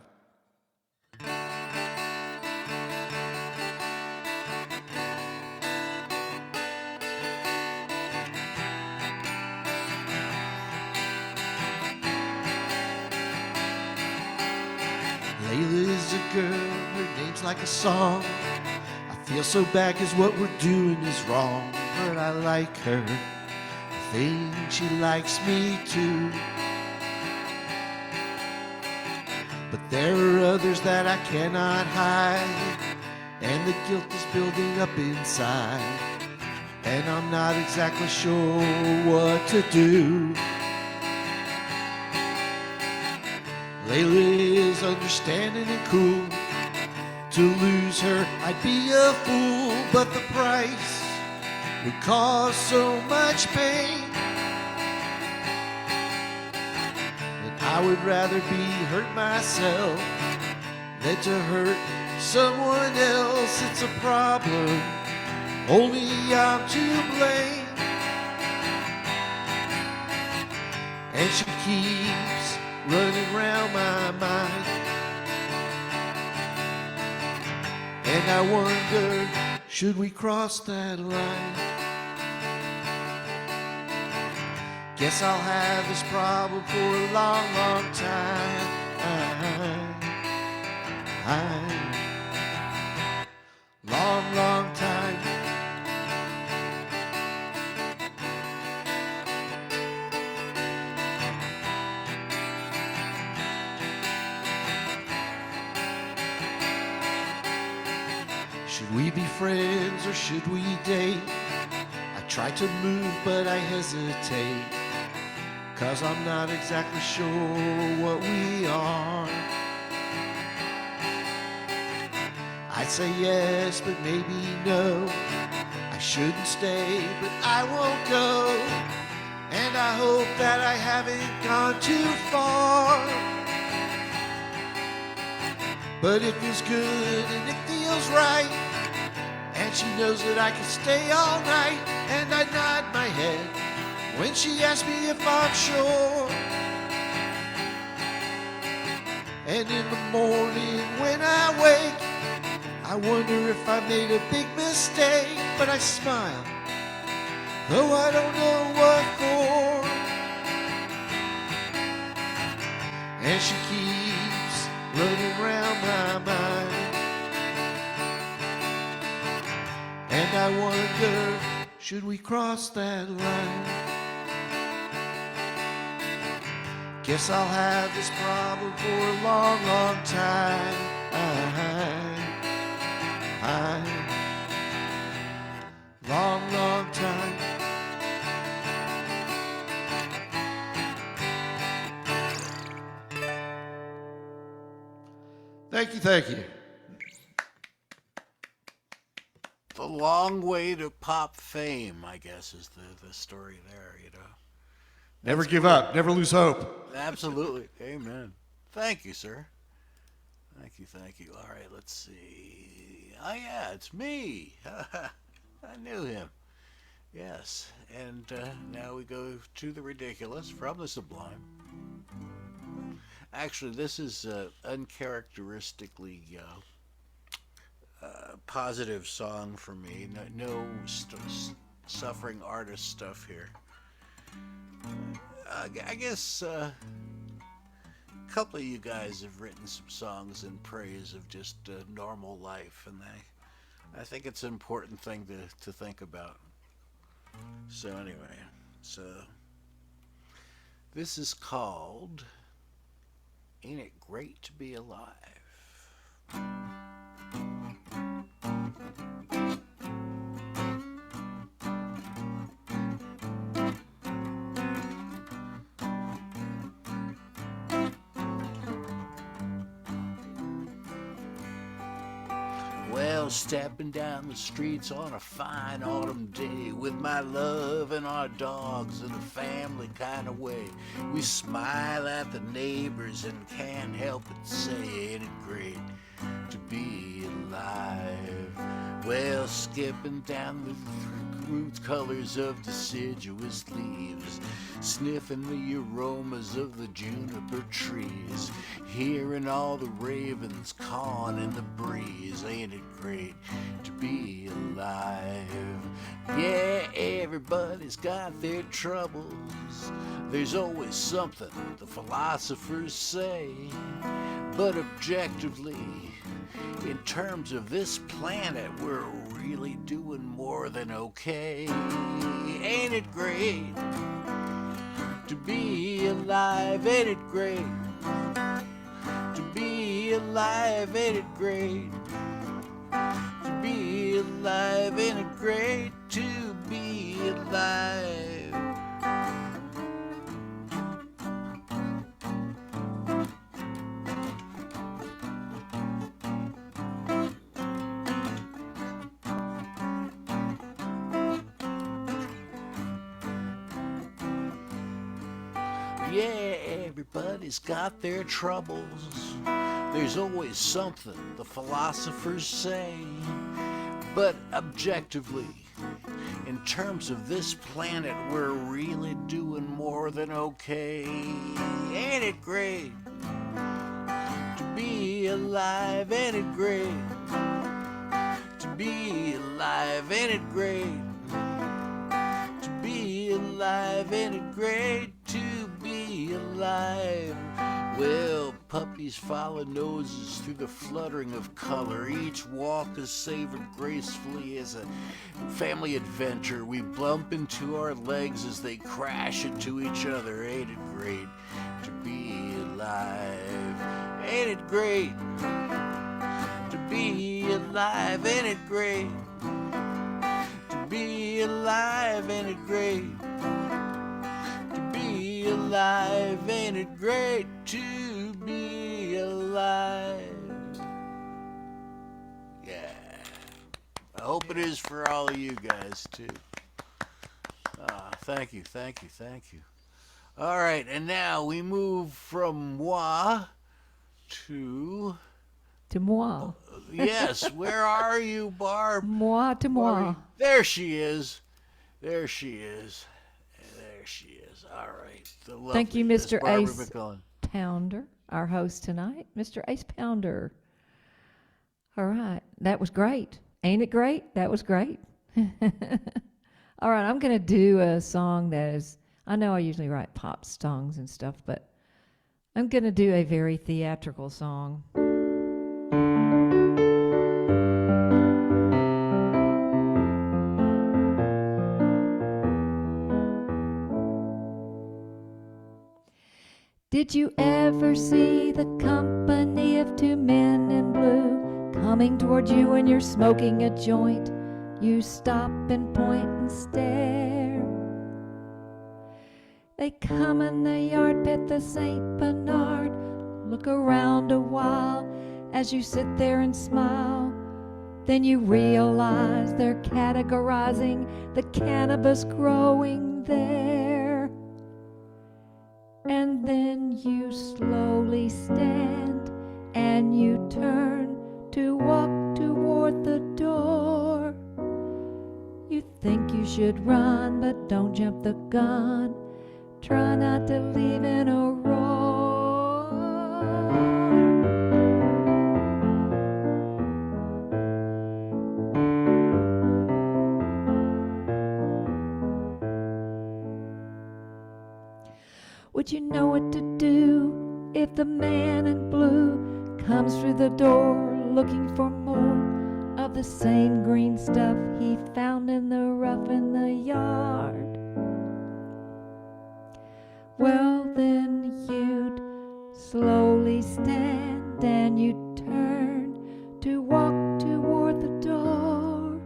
Layla's a girl, her name's like a song. I feel so bad 'cause what we're doing is wrong. But I like her, I think she likes me too. But there are others that I cannot hide, and the guilt is building up inside. And I'm not exactly sure what to do. Layla is understanding and cool. To lose her, I'd be a fool, but the price would cause so much pain. And I would rather be hurt myself than to hurt someone else. It's a problem, only I'm to blame. And she keeps running round my mind, and I wonder, should we cross that line? Guess I'll have this problem for a long, long time. Long, long time. Should we be friends or should we date? I try to move but I hesitate, 'cause I'm not exactly sure what we are. I'd say yes but maybe no. I shouldn't stay, but I won't go. And I hope that I haven't gone too far. But it feels good and it feels right. And she knows that I can stay all night. And I nod my head when she asks me if I'm sure. And in the morning when I wake, I wonder if I made a big mistake. But I smile, though I don't know what for. And she keeps running round my mind. And I wonder, should we cross that line? Guess I'll have this problem for a long, long time. Long, long time. Thank you, thank you. The long way to pop fame, I guess, is the story there, you know. Never give up, never lose hope. Absolutely. Amen. Thank you, sir. Thank you. All right, let's see. Oh, yeah, it's me. I knew him. Yes. And now we go to the ridiculous from the sublime. Actually, this is uncharacteristically positive song for me. No suffering artist stuff here. I guess a couple of you guys have written some songs in praise of just normal life, and I think it's an important thing to think about. So anyway, this is called Ain't It Great to Be Alive? Well, stepping down the streets on a fine autumn day with my love and our dogs in a family kind of way. We smile at the neighbors and can't help but say, ain't it great to be alive? Well, skipping down the root colors of deciduous leaves, sniffing the aromas of the juniper trees, hearing all the ravens cawing in the breeze. Ain't it great to be alive? Yeah, everybody's got their troubles. There's always something, the philosophers say. But objectively, in terms of this planet, we're really doing more than okay. Ain't it great to be alive? Ain't it great to be alive? Ain't it great to be alive? Ain't it great to be alive? Yeah, everybody's got their troubles. There's always something, the philosophers say. But objectively, in terms of this planet, we're really doing more than okay. Ain't it great to be alive? Ain't it great to be alive? Ain't it great to be alive? Ain't it great to be alive? Well, puppies follow noses through the fluttering of color. Each walk is savored gracefully as a family adventure. We bump into our legs as they crash into each other. Ain't it great to be alive? Ain't it great to be alive? Ain't it great to be alive? Ain't it great to be alive? Ain't it great to be alive? Yeah. I hope hope it is for all of you guys too. Thank you, thank you, thank you. All right, and now we move from moi to To moi. yes. Where are you, Barb? Moi to moi. There she is. There she is. There she is. All right. The Thank you, lovely Miss Mr. Barbara Ace McMillen. Pounder, our host tonight, Mr. Ace Pounder. All right, that was great. Ain't it great? That was great. All right, I'm going to do a song that is, I know I usually write pop songs and stuff, but I'm going to do a very theatrical song. Did you ever see the company of two men in blue coming toward you when you're smoking a joint? You stop and point and stare. They come in the yard, pet the Saint Bernard, look around a while as you sit there and smile. Then you realize they're categorizing the cannabis growing there. And then you slowly stand and you turn to walk toward the door. You think you should run, but don't jump the gun. Try not to leave in a roar. Would you know what to do if the man in blue comes through the door looking for more of the same green stuff he found in the rough in the yard? Well, then you'd slowly stand and you'd turn to walk toward the door.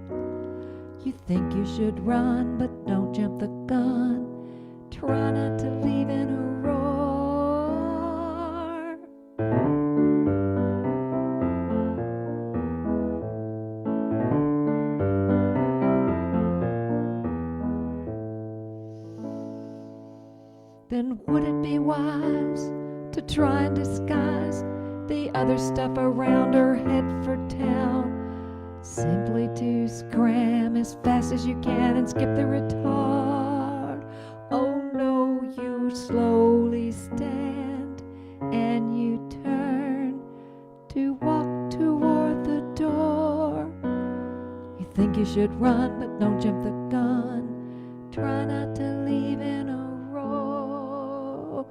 You think you should run, but don't jump the gun. Try not to leave in a roar. Then would it be wise to try and disguise the other stuff around her head for town? Simply to scram as fast as you can and skip the retard. Oh no, you slowly stand and you turn to walk toward the door. You think you should run, but don't jump the gun. Try not to leave in a roar.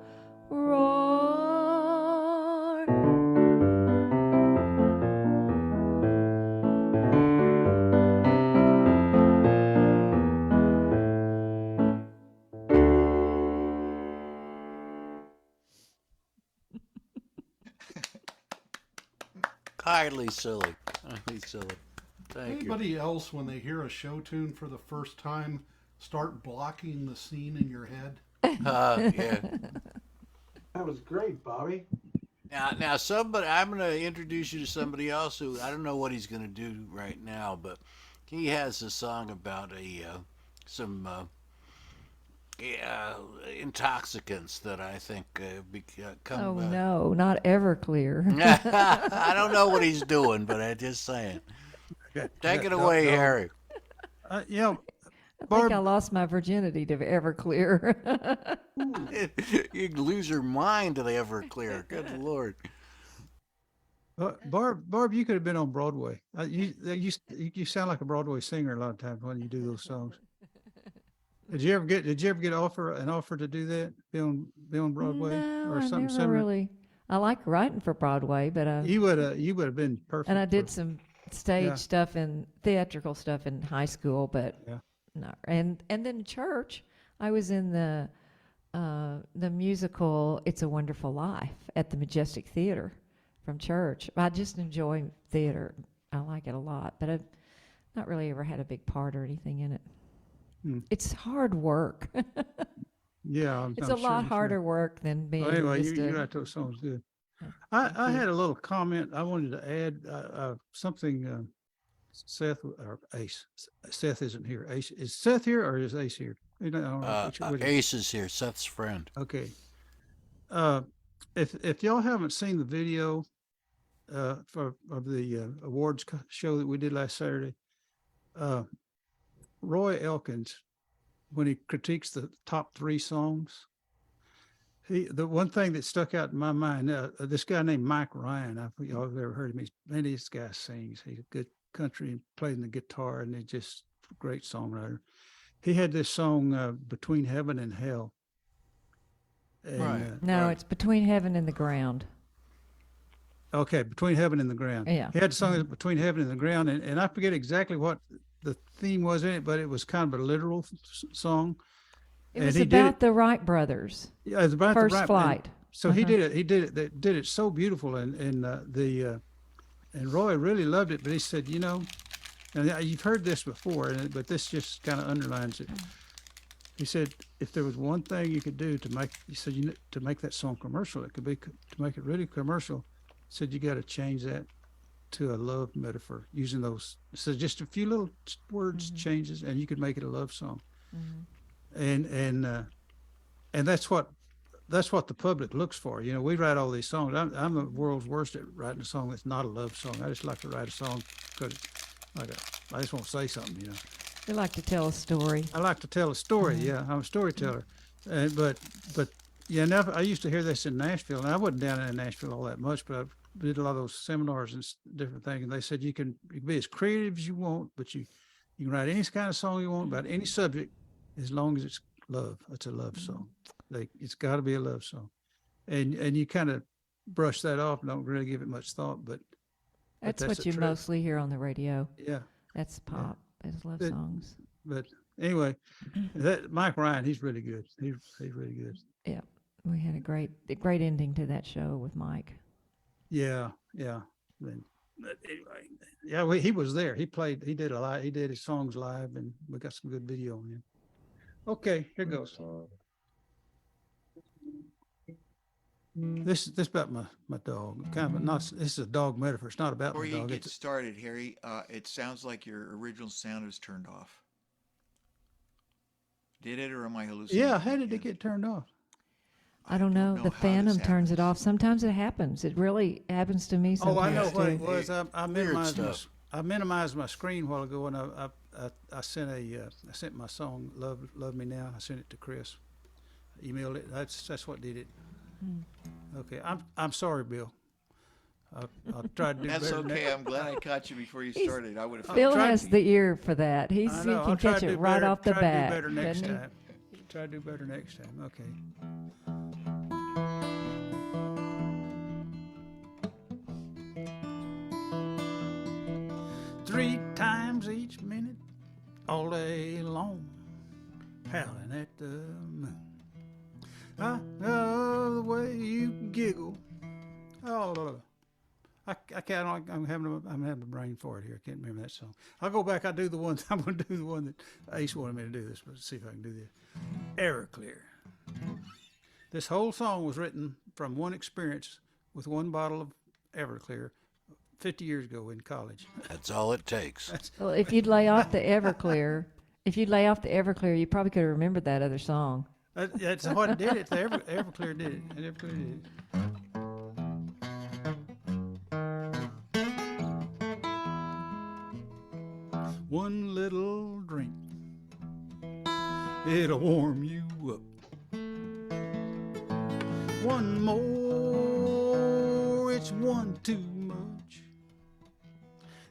Highly silly. Highly silly. Thank you. Anybody else, when they hear a show tune for the first time, start blocking the scene in your head? Yeah. That was great, Bobby. Now, somebody. I'm going to introduce you to somebody else who I don't know what he's going to do right now, but he has a song about some intoxicants that I think become. Oh no, not Everclear. I don't know what he's doing, but I'm just saying. Take it away, Harry. Yeah, I think Barb, I lost my virginity to Everclear. You lose your mind to the Everclear. Good Lord. Barb, you could have been on Broadway. You sound like a Broadway singer a lot of times when you do those songs. Did you ever get an offer to do that? Be on Broadway No, or I something never similar? really. I like writing for Broadway, but You would have been perfect. and I did for- some stage Yeah. stuff and theatrical stuff in high school, but Yeah. no. And then church, I was in the musical "It's a Wonderful Life" at the Majestic Theater from church. I just enjoy theater. I like it a lot, but I've not really ever had a big part or anything in it. Hmm. It's hard work. Yeah, It's I'm a lot sure. harder work than being Well, anyway, just you a, got those songs good. Yeah, I thank you. had a little comment I wanted to add. Something Seth or Ace. Seth isn't here. Ace is Seth here or is Ace here? You know, I don't know which Ace is here, Seth's friend. Okay. Uh, if y'all haven't seen the video of the awards show that we did last Saturday, Roy Elkins, when he critiques the top 3 songs, the one thing that stuck out in my mind, this guy named Mike Ryan, I y'all have ever heard of him. Man, this guy sings. He's a good country and playing the guitar, and he's just a great songwriter. He had this song, Between Heaven and Hell. And, Right. No, it's Between Heaven and the Ground. Okay, Between Heaven and the Ground. Yeah. He had a song Between Heaven and the Ground, and I forget exactly what the theme was in it, but it was kind of a literal song. It was about the Wright brothers. Yeah, it's about First the Wright, flight. So he did it. He did it. Did it so beautiful, and Roy really loved it. But he said, you know, and you've heard this before, but this just kind of underlines it. He said, if there was one thing you could do to make, he said, to make that song commercial, it could be to make it really commercial. He said, you got to change that to a love metaphor using those. So just a few little words changes, and you could make it a love song. And that's what the public looks for. You know, we write all these songs. I'm the world's worst at writing a song that's not a love song. I just like to write a song because I just want to say something. You know. We like to tell a story. I like to tell a story. Yeah, I'm a storyteller. But yeah, now I used to hear this in Nashville, and I wasn't down in Nashville all that much, but I did a lot of those seminars and different things. And they said you can be as creative as you want, but you can write any kind of song you want about any subject, as long as it's love. It's a love song. It's got to be a love song, and you kind of brush that off and don't really give it much thought. But That's what you mostly hear on the radio. Yeah, that's pop. It's love songs. But anyway, that Mike Ryan, he's really good. He's really good. Yeah, we had a great ending to that show with Mike. Yeah. But anyway, yeah, he was there. He played. He did his songs live, and we got some good video on him. Okay, here goes. This about my dog. Kind of not. This is a dog metaphor. It's not about Before my you dog. get started, Harry, it sounds like your original sound is turned off. Did it, or am I hallucinating? Yeah, how did it get turned off? I don't know. The how Phantom this turns it happens. off. Sometimes it happens. It really happens to me sometimes. Oh, I know what it too. was. I Weird minimized my screen a while ago, and I sent my song "Love Me Now." I sent it to Chris. Emailed it. That's what did it. Okay, I'm sorry, Bill. I'll try to do That's better. okay. I'm glad I caught you before you started. I would have. Bill tried has to- the ear for that. He I know, I'll can try catch to it do right better- off the try bat. to do better next doesn't he? time. Try to do better next time. Okay. Three times each minute, all day long, howling at the moon. I love the way you giggle. Oh, I can't. I'm having a brain fart here. I can't remember that song. I'll go back. I'll do the one. I'm going to do the one that Ace wanted me to do. This, but see if I can do this. Everclear. This whole song was written from one experience with one bottle of Everclear 50 years ago in college. That's all it takes. Well, if you'd lay off the Everclear, you probably could have remembered that other song. That's what did it. Everclear did it. Everclear did it. One little drink, it'll warm you up. One more, it's one too much.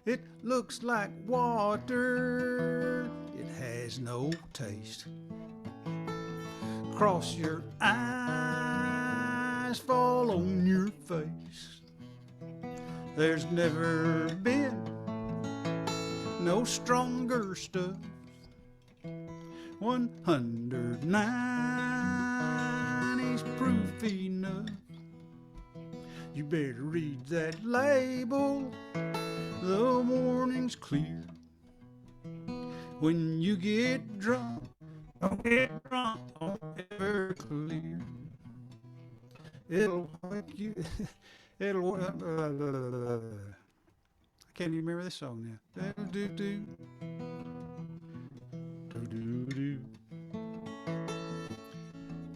It looks like water, it has no taste. Cross your eyes, fall on your face. There's never been no stronger stuff. 109 is proof enough. You better read that label, the warning's clear. When you get drunk, don't get drunk on Everclear. It'll wake you. It'll. I can't even remember this song now. Do, do, do. Do, do, do.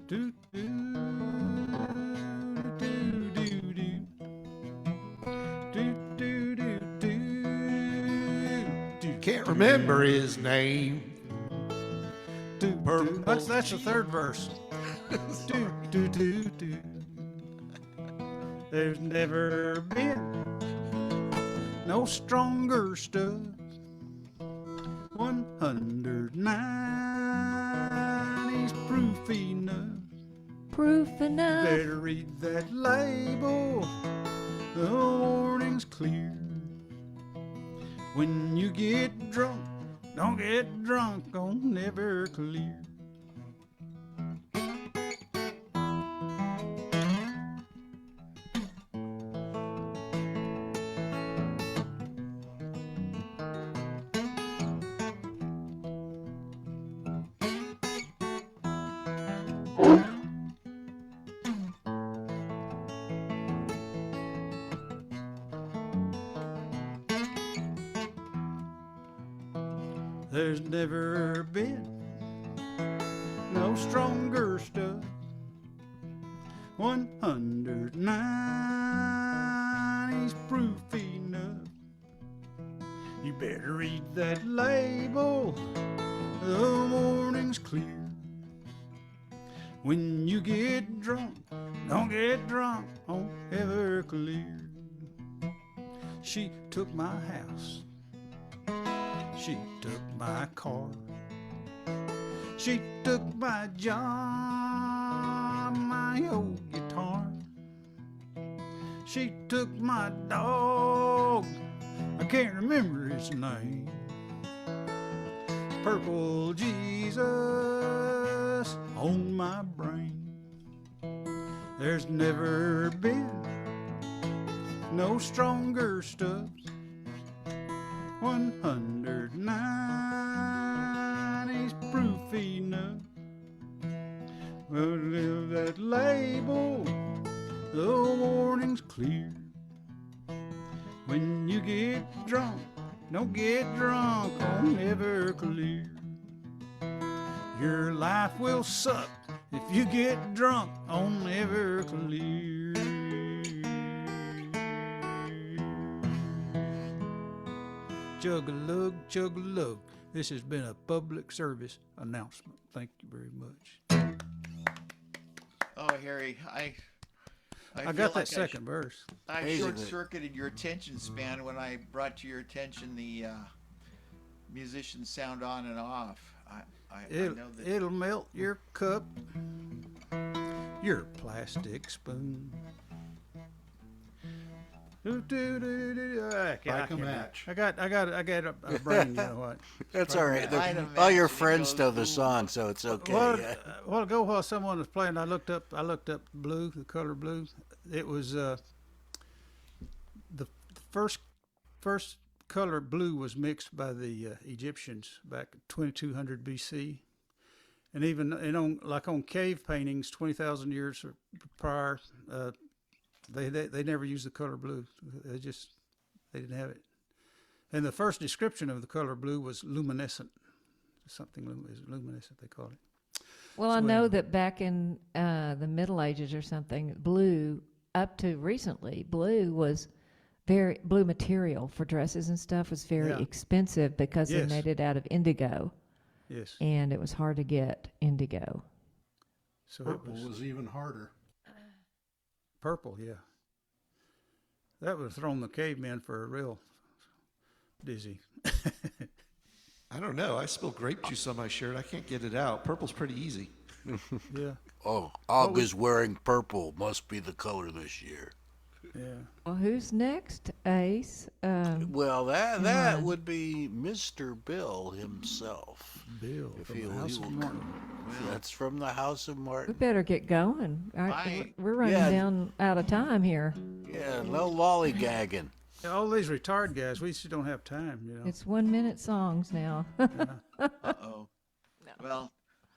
Do, do, do, do, do. Do, do, do, do. Can't remember his name. Do, do. That's the third verse. Do, do, do, do. There's never been no stronger stuff. 109 is proof enough. Proof enough. Better read that label. The warning's clear. When you get drunk, don't get drunk on Everclear. There's never been no stronger stuff. 109 is proof enough. You better read that label. The warning's clear. When you get drunk, don't get drunk on Everclear. She took my house. She took my car. She took my job, my old guitar. She took my dog. I can't remember his name. Purple Jesus on my brain. There's never been no stronger stuff. 109 is proof enough. Well, that label, the warning's clear. When you get drunk, don't get drunk on Everclear. Your life will suck if you get drunk on Everclear. Chug-a-lug, chug-a-lug. This has been a public service announcement. Thank you very much. Oh, Harry, I got feel that like second verse. I Basically. short-circuited your attention span when I brought to your attention the musician sound on and off. I know that. It'll melt your cup, your plastic spoon. Like a match. I got a brain, you know what? That's all right. I'd All your imagine it friends goes know the boom. song, so it's okay. A while ago, while someone was playing, I looked up blue, the color blue. It was the first color blue was mixed by the Egyptians back in 2200 BC, and even on cave paintings 20,000 years prior, they never used the color blue. They didn't have it. And the first description of the color blue was luminescent. Luminescent, they called it. Well, So I know anyway. that back in the Middle Ages or something, blue, up to recently, blue material for dresses and stuff was very Yeah. expensive because they Yes. made it out of indigo, Yes. and it was hard to get indigo. So Purple it was was even harder. purple, yeah. That would have thrown the cavemen for a real dizzy. I don't know. I spilled grape juice on my shirt. I can't get it out. Purple's pretty easy. Yeah, Oh, Og is wearing purple. Must be the color this year. yeah. Well, who's next? Ace. Well, that would be Mr. Bill himself. Bill If from he the House of will Martin. That's from the House of We Martin. better get going. We're running Yeah. down out of time here. Yeah, no lollygagging. Yeah, all these retired guys, we just don't have time, you know. It's 1 minute songs now. Uh-oh. Well,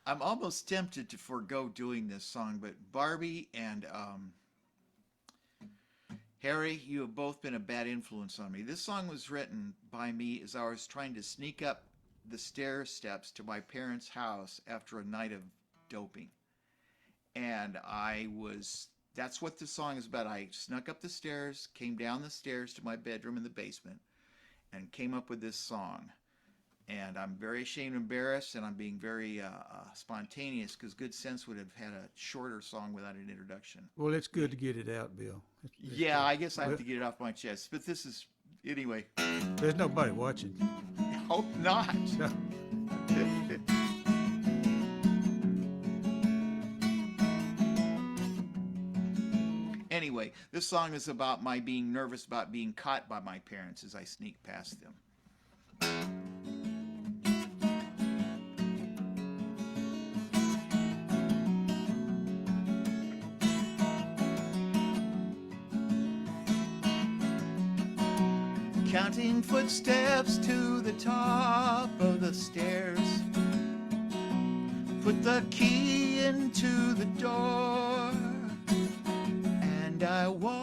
I'm almost tempted to forego doing this song, but Barbie and Harry, you have both been a bad influence on me. This song was written by me as I was trying to sneak up the stair steps to my parents' house after a night of doping. And that's what this song is about. I snuck up the stairs, came down the stairs to my bedroom in the basement, and came up with this song. And I'm very ashamed and embarrassed, and I'm being very spontaneous because Good Sense would have had a shorter song without an introduction. Well, it's good to get it out, Bill. It's Yeah, good. I guess I have Well, to get it off my chest. But this is, anyway, There's nobody watching. hope not. Anyway, this song is about my being nervous about being caught by my parents as I sneak past them. Counting footsteps to the top of the stairs. Put the key into the door, and I wonder,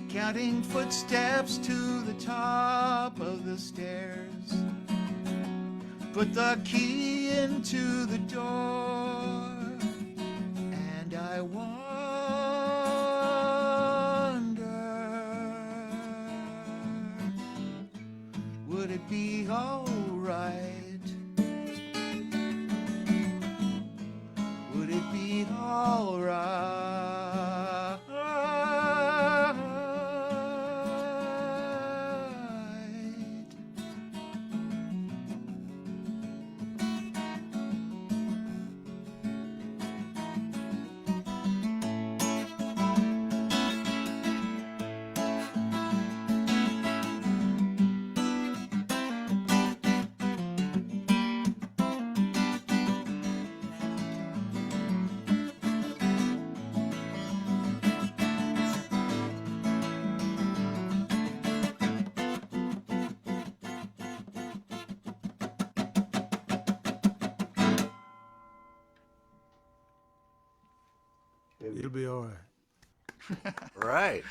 counting footsteps to the top of the stairs. Put the key into the door, and I wonder, would it be alright? Would it be alright? It'll be all right. Right.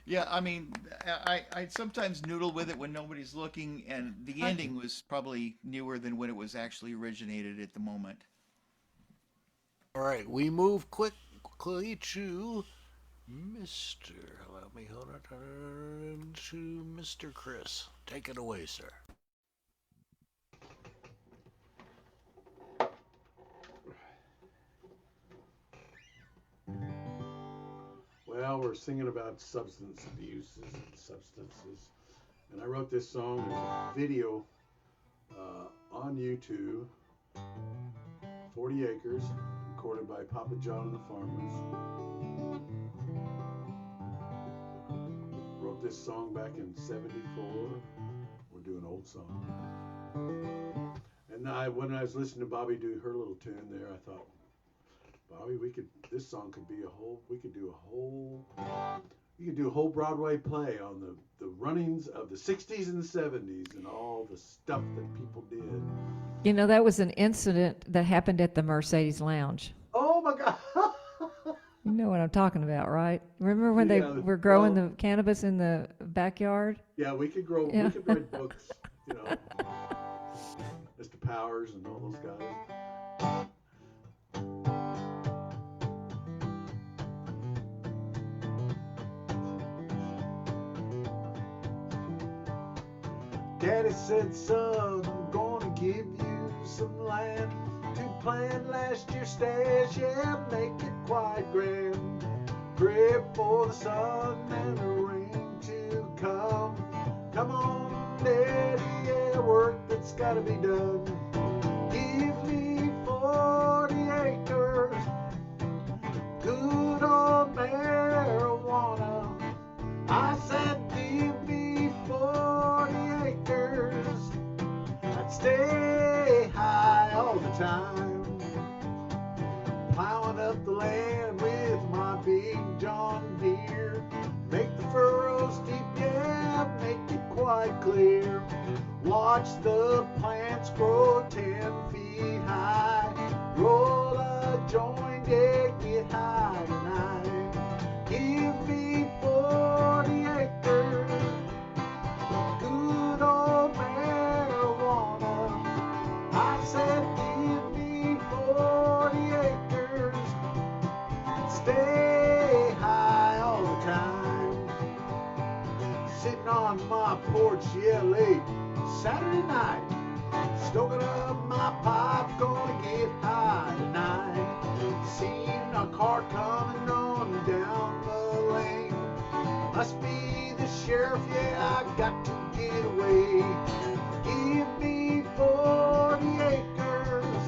Yeah, I mean, I sometimes noodle with it when nobody's looking, and the ending was probably newer than when it was actually originated at the moment. All right, we move quickly to Mr. Let me hold it to Mr. Chris. Take it away, sir. Well, we're singing about substance abuses and substances. And I wrote this song. There's a video on YouTube, 40 Acres, recorded by Papa John and the Farmers. Wrote this song back in '74. We're doing old song. And when I was listening to Bobby do her little tune there, I thought, Bobby, this song could be we could do a whole Broadway play on the runnings of the 60s and the 70s and all the stuff that people did. You know, that was an incident that happened at the Mercedes Lounge. Oh my God. You know what I'm talking about, right? Remember when they were growing the cannabis in the backyard? Yeah, we could write books, Mr. Powers and all those guys. Daddy said, son, I'm gonna give you some land to plant last year's stash, yeah, make it quite grand. Pray for the sun and the rain to come. Come on, Daddy, yeah, work that's gotta be done. Give me 40 acres, good old marijuana. I said, give me 40 acres, I'd stay high all the time. Plowing up the land with my big John Deere. Make the furrows deep, yeah, make it quiet. quite clear. Watch the plants grow 10 feet high. Roll a joint, yeah, get high tonight. Give me 40 acres, good old marijuana. I said, give me 40 acres, stay high all the time. Sitting on my porch, yeah, late Saturday night, stoking up my pipe, gonna get high tonight. Seen a car coming on down the lane. Must be the sheriff, yeah, I got to get away. Give me 40 acres,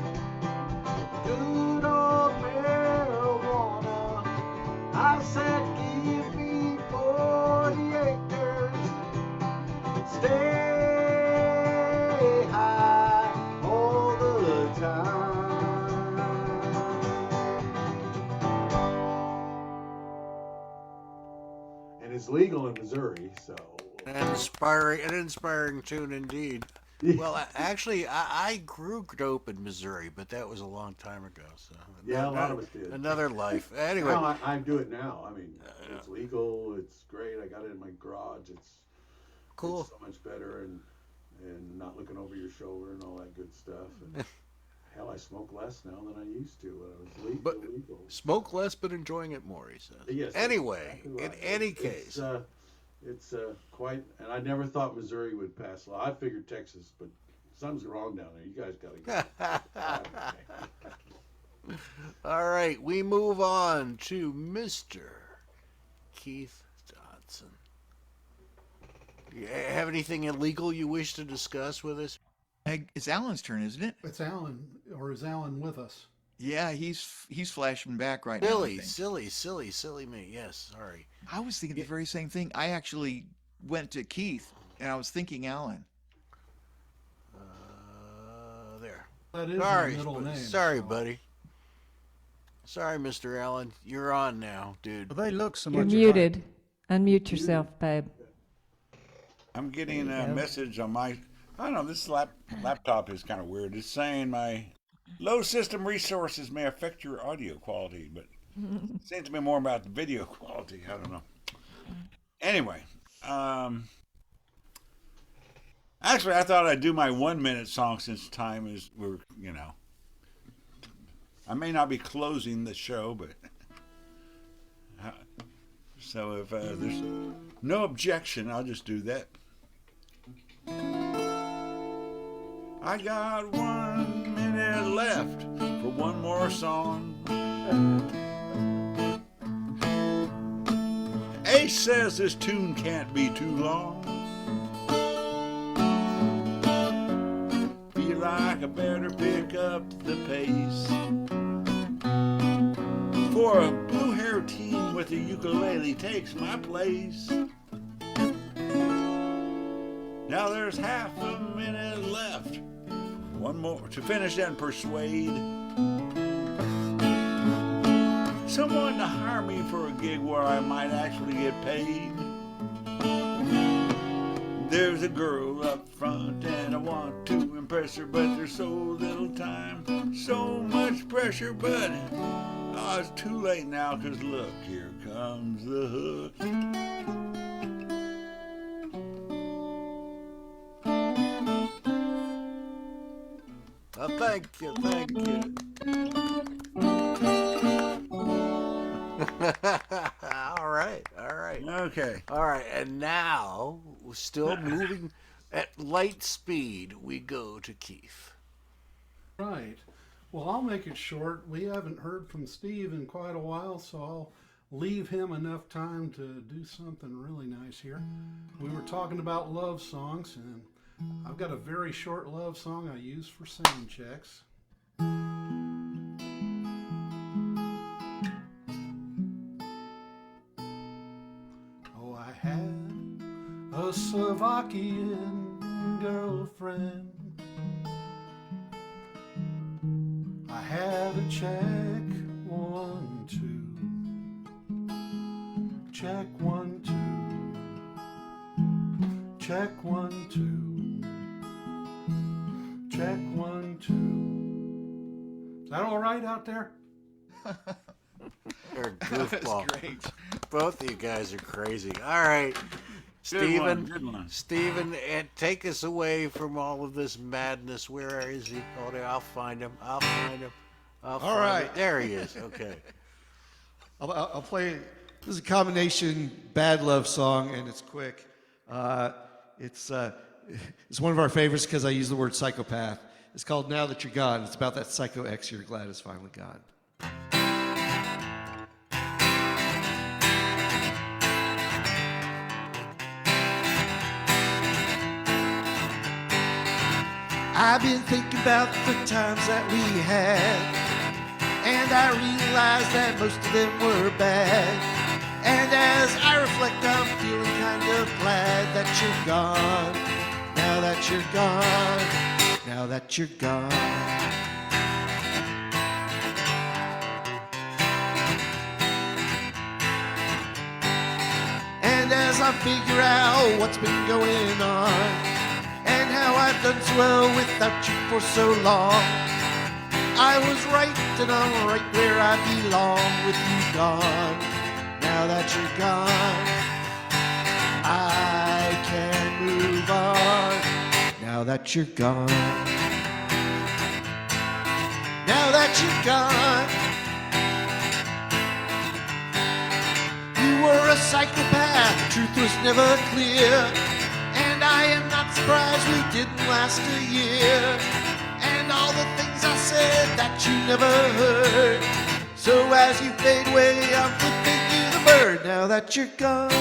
good old marijuana. I said, give me 40 acres, stay high all the time. And it's legal in Missouri, so. An inspiring tune indeed. Well, I grew dope in Missouri, but that was a long time ago. So Yeah, a lot of us did. Another life. Anyway, Now I do it now. I mean, it's legal. It's great. I got it in my garage. It's cool. It's so much better, and not looking over your shoulder and all that good stuff. And hell, I smoke less now than I used to when I was legal. Smoke less, but enjoying it more. He says. Yes. Anyway, Exactly right. in any case, it's quite. And I never thought Missouri would pass law. I figured Texas, but something's wrong down there. You guys got to go. all right, we move on to Mr. Keith Dodson. You have anything illegal you wish to discuss with us? It's Alan's turn, isn't it? It's Alan, or is Alan with us? Yeah, he's flashing back right now. I think. Silly me. Yes, sorry. I was thinking the very same thing. I actually went to Keith, and I was thinking Alan. There. That is my middle name. Sorry, so- buddy. Sorry, Mr. Allen. You're on now, dude. Well, they look so You're much muted. Unmute yourself, babe. I'm getting There you a go. message on my, I don't know, this laptop is kind of weird. It's saying my low system resources may affect your audio quality, but it seems to be more about the video quality. I don't know. Anyway, actually, I thought I'd do my 1 minute song since time is, I may not be closing the show, but so if there's no objection, I'll just do that. I got 1 minute left for one more song. Ace says this tune can't be too long. Feel like I better pick up the pace. For a blue hair teen with a ukulele takes my place. Now there's half a minute left. One more to finish and persuade someone to hire me for a gig where I might actually get paid. There's a girl up front and I want to impress her, but there's so little time, so much pressure, but it's too late now, 'cause look, here comes the hook. Thank you. All right. Okay. All right, and now, still moving at light speed, we go to Keith. Right. Well, I'll make it short. We haven't heard from Steve in quite a while, so I'll leave him enough time to do something really nice here. We were talking about love songs, and I've got a very short love song I use for sound checks. Oh, I had a Slovakian girlfriend. I had a check 1, 2. Check 1, 2. Check 1, 2. Check 1, 2. Is that all right out there? You're a That was goofball. great. Both of you guys are crazy. All right, Good one, Stephen. good one. Stephen, and take us away from all of this madness. Where is he? Hold on, I'll find him. I'll find him. All right. There he is. Okay. I'll play. This is a combination bad love song, and it's quick. It's one of our favorites because I use the word psychopath. It's called Now That You're Gone. It's about that psycho ex you're glad is finally gone. I've been thinking about the times that we had, and I realized that most of them were bad. And as I reflect, I'm feeling kind of glad that you're gone. Now that you're gone. Now that you're gone. And as I figure out what's been going on, and how I've done so well without you for so long, I was right and I'm right where I belong with you gone. Now that you're gone, I can move on. Now that you're gone. Now that you're gone. You were a psychopath, the truth was never clear. And I am not surprised we didn't last a year. And all the things I said that you never heard. So as you fade away, I'm flipping you the bird. Now that you're gone.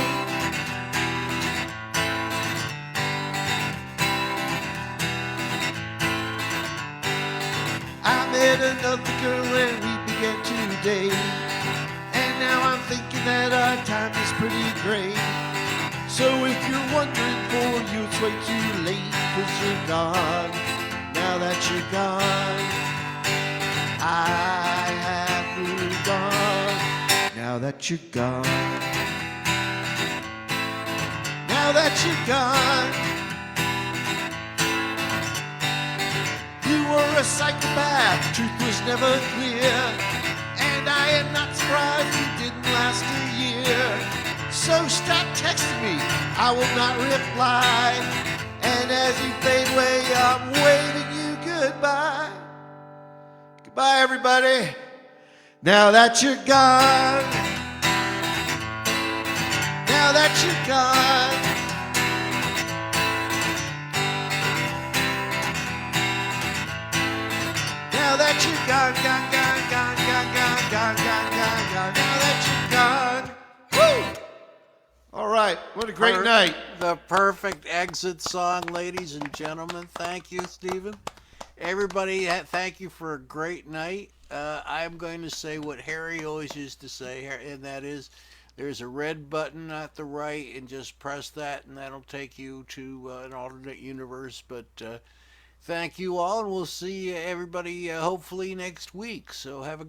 I met another girl and we began to date. And now I'm thinking that our time is pretty great. So if you're wondering for you, it's way too late, 'cause you're gone. Now that you're gone, I have moved on. Now that you're gone. Now that you're gone. You were a psychopath, the truth was never clear. And I am not surprised you didn't last a year. So stop texting me, I will not reply. And as you fade away, I'm waving you goodbye. Goodbye, everybody. Now that you're gone. Now that you're gone. Now that you're gone, gone, gone, gone, gone, gone, gone, gone, gone, gone. Now that you're gone. Woo! All right, what a great night. The perfect exit song, ladies and gentlemen. Thank you, Stephen. Everybody, thank you for a great night. I'm going to say what Harry always used to say, and that is, there's a red button at the right, and just press that, and that'll take you to an alternate universe. But thank you all, and we'll see everybody hopefully next week. So have a